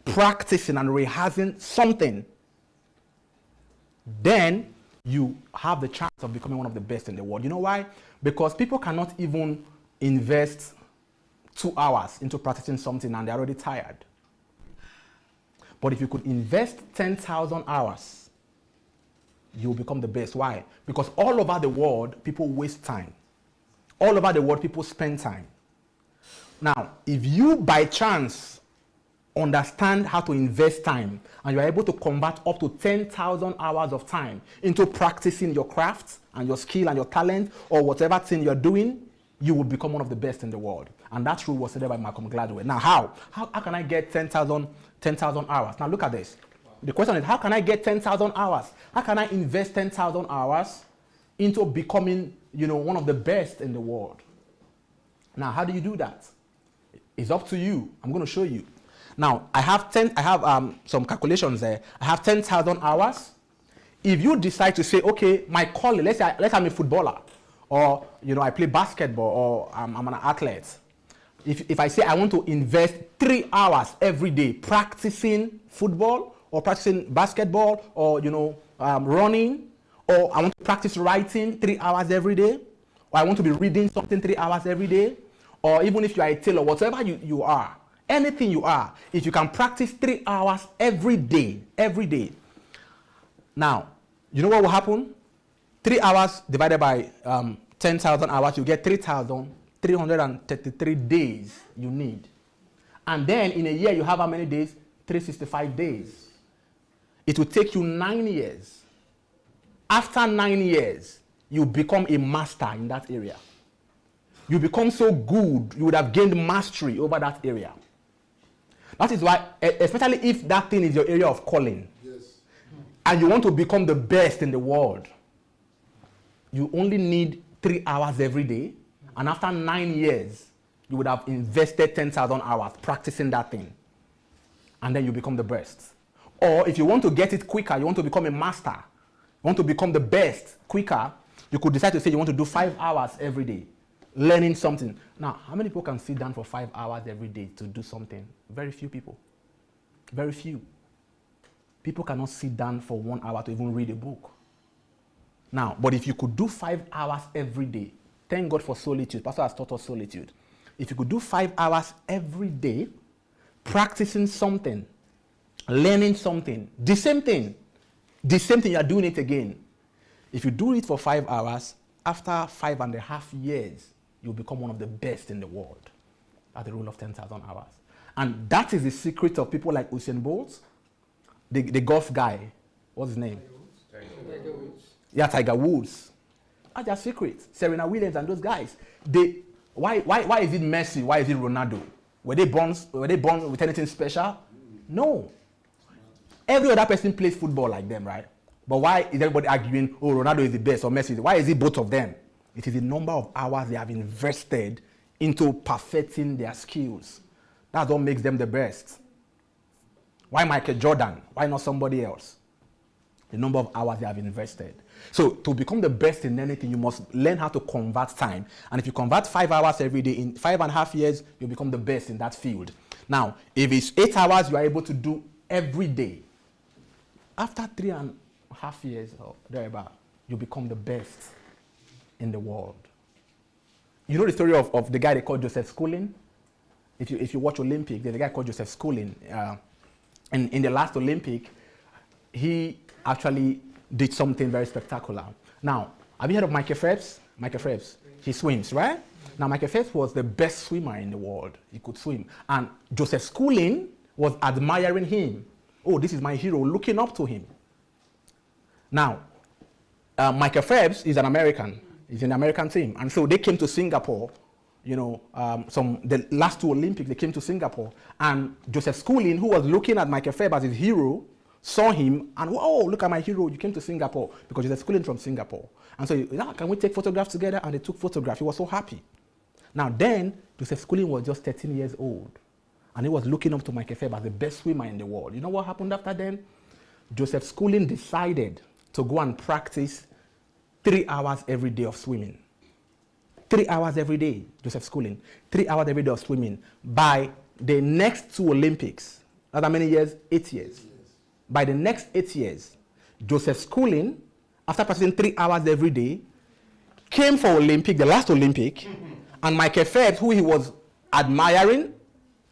practicing and rehearsing something, then you have the chance of becoming one of the best in the world. You know why? Because people cannot even invest 2 hours into practicing something and they're already tired. But if you could invest 10,000 hours, you'll become the best. Why? Because all over the world, people waste time. All over the world, people spend time. Now, if you by chance understand how to invest time and you're able to convert up to 10,000 hours of time into practicing your craft and your skill and your talent or whatever thing you're doing, you will become one of the best in the world. And that rule was stated by Malcolm Gladwell. Now, how can I get 10,000 hours? Now, look at this. The question is, how can I get 10,000 hours? How can I invest 10,000 hours into becoming, one of the best in the world? Now, how do you do that? It's up to you. I'm going to show you. Now, I have some calculations there. I have 10,000 hours. If you decide to say, okay, my calling, let's say I'm a footballer, or I play basketball, or I'm an athlete. If I say I want to invest 3 hours every day practicing football or practicing basketball or running, or I want to practice writing 3 hours every day, or I want to be reading something 3 hours every day, or even if you are a tailor, whatever you are, anything you are, if you can practice 3 hours every day, now, you know what will happen? 3 hours divided by 10,000 hours, you get 3,333 days you need. And then in a year, you have how many days? 365 days. It will take you 9 years. After 9 years, you become a master in that area. You become so good, you would have gained mastery over that area. That is why, especially if that thing is your area of calling, yes, and you want to become the best in the world, you only need 3 hours every day, and after 9 years, you would have invested 10,000 hours practicing that thing, and then you become the best. Or if you want to get it quicker, you want to become a master, you want to become the best quicker, you could decide to say you want to do 5 hours every day, learning something. Now, how many people can sit down for 5 hours every day to do something? Very few people. Very few. People cannot sit down for 1 hour to even read a book. Now, but if you could do 5 hours every day, thank God for solitude. Pastor has taught us solitude. If you could do 5 hours every day, practicing something, learning something, the same thing, you are doing it again. If you do it for 5 hours, after 5.5 years, you'll become one of the best in the world. That's the rule of 10,000 hours. And that is the secret of people like Usain Bolt, the golf guy. What's his name? Yeah, Tiger Woods. That's their secret. Serena Williams and those guys. Why is it Messi? Why is it Ronaldo? Were they born with anything special? No. Every other person plays football like them, right? But why is everybody arguing, oh, Ronaldo is the best or Messi? Why is it both of them? It is the number of hours they have invested into perfecting their skills. That's what makes them the best. Why Michael Jordan? Why not somebody else? The number of hours they have invested. So to become the best in anything, you must learn how to convert time. And if you convert 5 hours every day, in 5.5 years, you'll become the best in that field. Now, if it's 8 hours you are able to do every day, after 3.5 years or thereabout, you become the best in the world. You know the story of the guy they called Joseph Schooling? If you watch Olympic, there's a guy called Joseph Schooling. And in the last Olympic, he actually did something very spectacular. Now, have you heard of Michael Phelps? Michael Phelps, he swims, right? Now, Michael Phelps was the best swimmer in the world. He could swim. And Joseph Schooling was admiring him. Oh, this is my hero, looking up to him. Now, Michael Phelps is an American. He's in the American team. And so they came to Singapore, you know, the last 2 Olympics, they came to Singapore. And Joseph Schooling, who was looking at Michael Phelps as his hero, saw him and, oh, look at my hero, you came to Singapore, because Joseph Schooling from Singapore. And so, can we take photographs together? And they took photographs. He was so happy. Now then, Joseph Schooling was just 13 years old. And he was looking up to Michael Phelps as the best swimmer in the world. You know what happened after then? Joseph Schooling decided to go and practice 3 hours every day of swimming. 3 hours every day, Joseph Schooling. 3 hours every day of swimming. By the next 2 Olympics, that's how many years? 8 years. By the next 8 years, Joseph Schooling, after practicing 3 hours every day, came for Olympic, the last Olympic, and Michael Phelps, who he was admiring,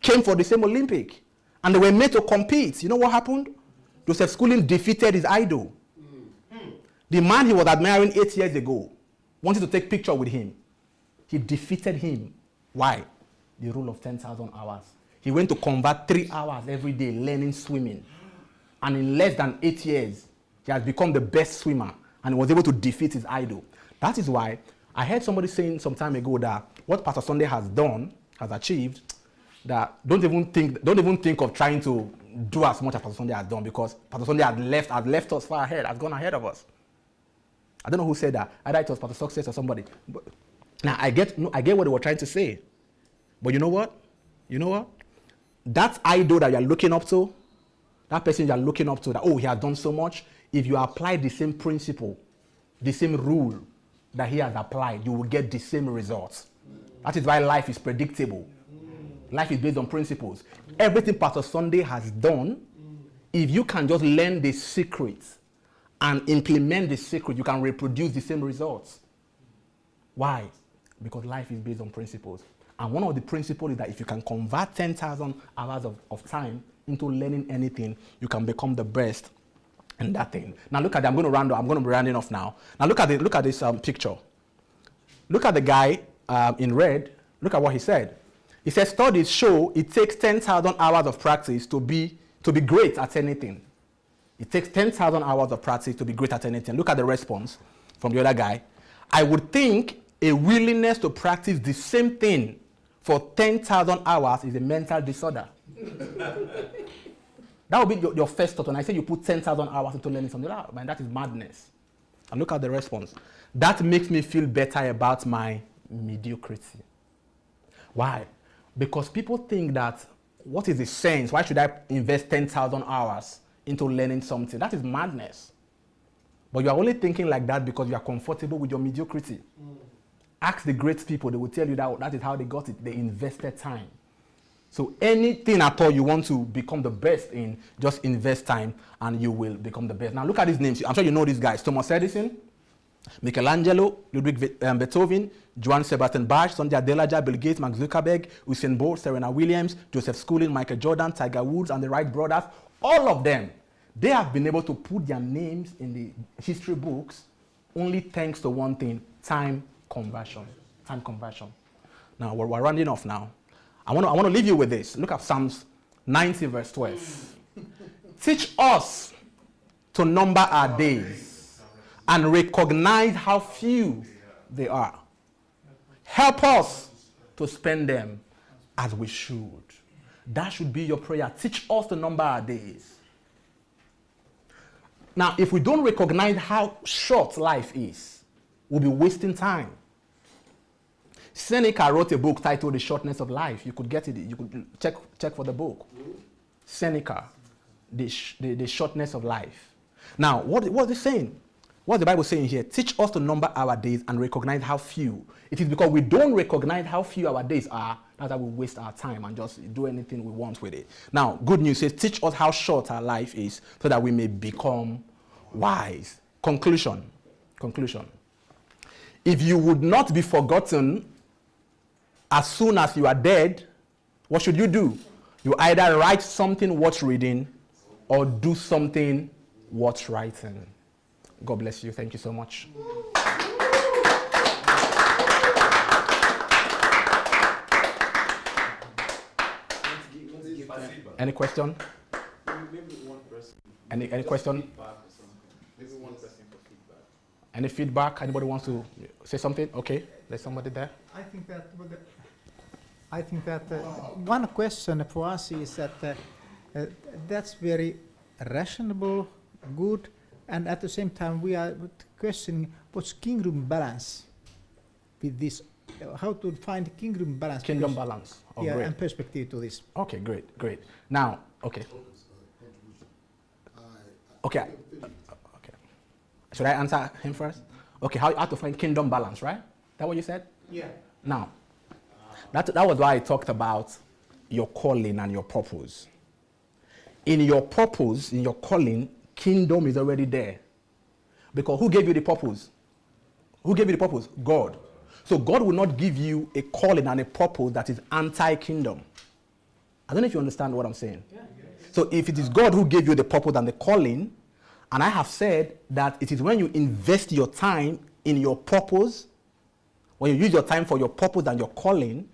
came for the same Olympic. And they were made to compete. You know what happened? Joseph Schooling defeated his idol. The man he was admiring 8 years ago wanted to take picture with him. He defeated him. Why? The rule of 10,000 hours. He went to convert 3 hours every day learning swimming. And in less than 8 years, he has become the best swimmer and was able to defeat his idol. That is why I heard somebody saying some time ago that what Pastor Sunday has done, has achieved, that don't even think of trying to do as much as Pastor Sunday has done, because Pastor Sunday has left us far ahead, has gone ahead of us. I don't know who said that. Either it was Pastor Success or somebody. But now I get what they were trying to say. But you know what? You know what? That idol that you're looking up to, that person you're looking up to, that, oh, he has done so much, if you apply the same principle, the same rule that he has applied, you will get the same results. That is why life is predictable. Life is based on principles. Everything Pastor Sunday has done, if you can just learn the secrets and implement the secret, you can reproduce the same results. Why? Because life is based on principles. And one of the principles is that if you can convert 10,000 hours of time into learning anything, you can become the best in that thing. Now look at that. I'm going to be rounding off now. Now look at this picture. Look at the guy in red. Look at what he said. He said, studies show it takes 10,000 hours of practice to be great at anything. It takes 10,000 hours of practice to be great at anything. Look at the response from the other guy. I would think a willingness to practice the same thing for 10,000 hours is a mental disorder. That would be your first thought. When I say you put 10,000 hours into learning something, man, that is madness. And look at the response. That makes me feel better about my mediocrity. Why? Because people think that, what is the sense? Why should I invest 10,000 hours into learning something? That is madness. But you are only thinking like that because you are comfortable with your mediocrity. Ask the great people, they will tell you that is how they got it. They invested time. So anything at all you want to become the best in, just invest time and you will become the best. Now look at these names. I'm sure you know these guys. Thomas Edison, Michelangelo, Ludwig Beethoven, Johann Sebastian Bach, Sandhya Delaja, Bill Gates, Mark Zuckerberg, Usain Bolt, Serena Williams, Joseph Schooling, Michael Jordan, Tiger Woods, and the Wright brothers. All of them, they have been able to put their names in the history books only thanks to one thing: time conversion. Time conversion. Now we're rounding off now. I want to leave you with this. Look at Psalms 90 verse 12. Teach us to number our days and recognize how few they are. Help us to spend them as we should. That should be your prayer. Teach us to number our days. Now, if we don't recognize how short life is, we'll be wasting time. Seneca wrote a book titled The Shortness of Life. You could get it. You could check for the book. Seneca, the Shortness of Life. Now, what is it saying? What's the Bible saying here? Teach us to number our days and recognize how few. It is because we don't recognize how few our days are, that's why we waste our time and just do anything we want with it. Now, good news says, teach us how short our life is so that we may become wise. Conclusion. If you would not be forgotten as soon as you are dead, what should you do? You either write something worth reading or do something worth writing. God bless you. Thank you so much. Any question? Maybe one person. Any question? Maybe one person for feedback. Any feedback? Anybody wants to say something? Okay, there's somebody there. I think that one question for us is that that's very rational, good, and at the same time we are questioning what's kingdom balance with this, how to find kingdom balance. Kingdom balance. Oh, yeah, great. and perspective to this. Okay, great. Now, okay. Okay. Should I answer him first? Okay, how to find kingdom balance, right? That what you said? Yeah. Now, that was why I talked about your calling and your purpose. In your purpose, in your calling, kingdom is already there. Because who gave you the purpose? Who gave you the purpose? God. So God will not give you a calling and a purpose that is anti-kingdom. I don't know if you understand what I'm saying. Yeah. So if it is God who gave you the purpose and the calling, and I have said that it is when you invest your time in your purpose, when you use your time for your purpose and your calling,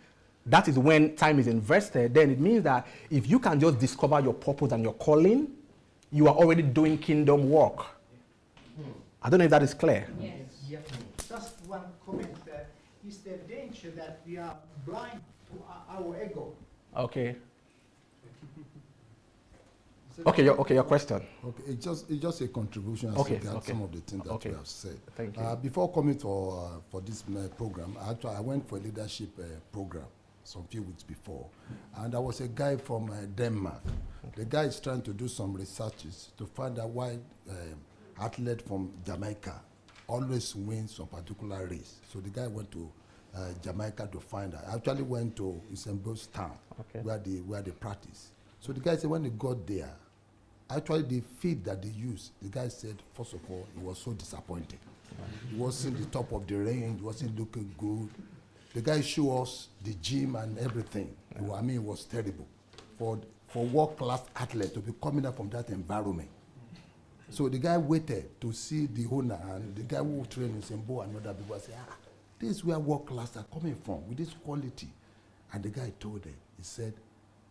that is when time is invested. Then it means that if you can just discover your purpose and your calling, you are already doing kingdom work. I don't know if that is clear. Yes. Yeah. Just one comment. Is there danger that we are blind to our ego? Okay. Okay, your question. Okay, it's just a contribution as regards some of the things that we have said. Thank you. Before coming for this program, actually I went for a leadership program some few weeks before, and there was a guy from Denmark. The guy is trying to do some researches to find out why athlete from Jamaica always wins some particular race. So the guy went to Jamaica to find out. I actually went to Isenbo's town where they practice. So the guy said when he got there, actually the feed that they used, the guy said, first of all, he was so disappointed. He wasn't the top of the range, he wasn't looking good. The guy showed us the gym and everything. I mean, it was terrible. For world-class athlete to be coming up from that environment. So the guy waited to see the owner and the guy who trained in Sembo and other people say, this is where world-class are coming from, with this quality. And the guy told them, he said,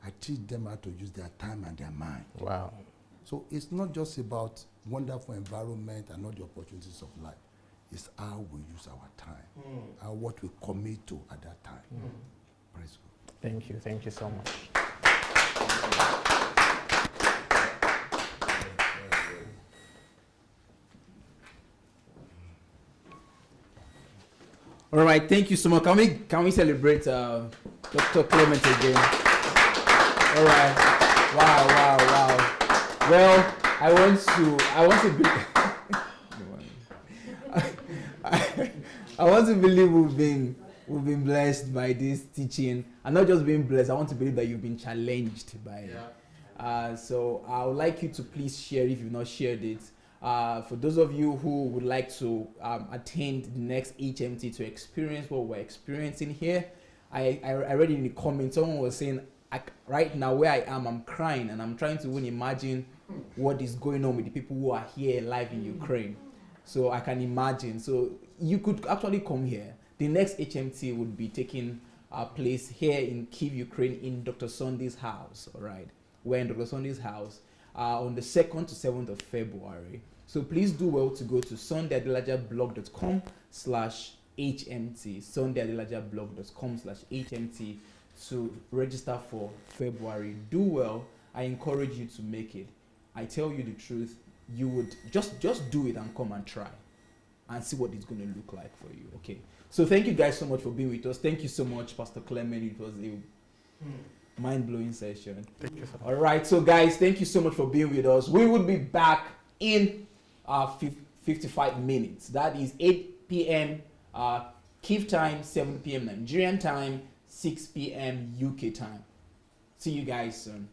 I teach them how to use their time and their mind. Wow. So it's not just about wonderful environment and all the opportunities of life. It's how we use our time, and what we commit to at that time. Praise God. Thank you so much. All right, thank you so much. Can we celebrate Dr. Clement again? All right. Wow. Well, I want to believe we've been blessed by this teaching, and not just being blessed. I want to believe that you've been challenged by it. So I would like you to please share if you've not shared it. For those of you who would like to attend the next HMT to experience what we're experiencing here, I read in the comments, someone was saying, right now where I am, I'm crying, and I'm trying to even imagine what is going on with the people who are here live in Ukraine. So I can imagine. So you could actually come here. The next HMT would be taking place here in Kyiv, Ukraine, in Dr. Sunday's house. All right, we're in Dr. Sunday's house on the 2nd to 7th of February. So please do well to go to sundayadelajablog.com/HMT, sundayadelajablog.com/HMT to register for February. Do well. I encourage you to make it. I tell you the truth, you would just do it and come and try and see what it's going to look like for you. Okay. So thank you guys so much for being with us. Thank you so much, Pastor Clement. It was a mind-blowing session. Thank you, sir. All right. So guys, thank you so much for being with us. We will be back in 55 minutes. That is 8 p.m. Kyiv time, 7 p.m. Nigerian time, 6 p.m. UK time. See you guys soon.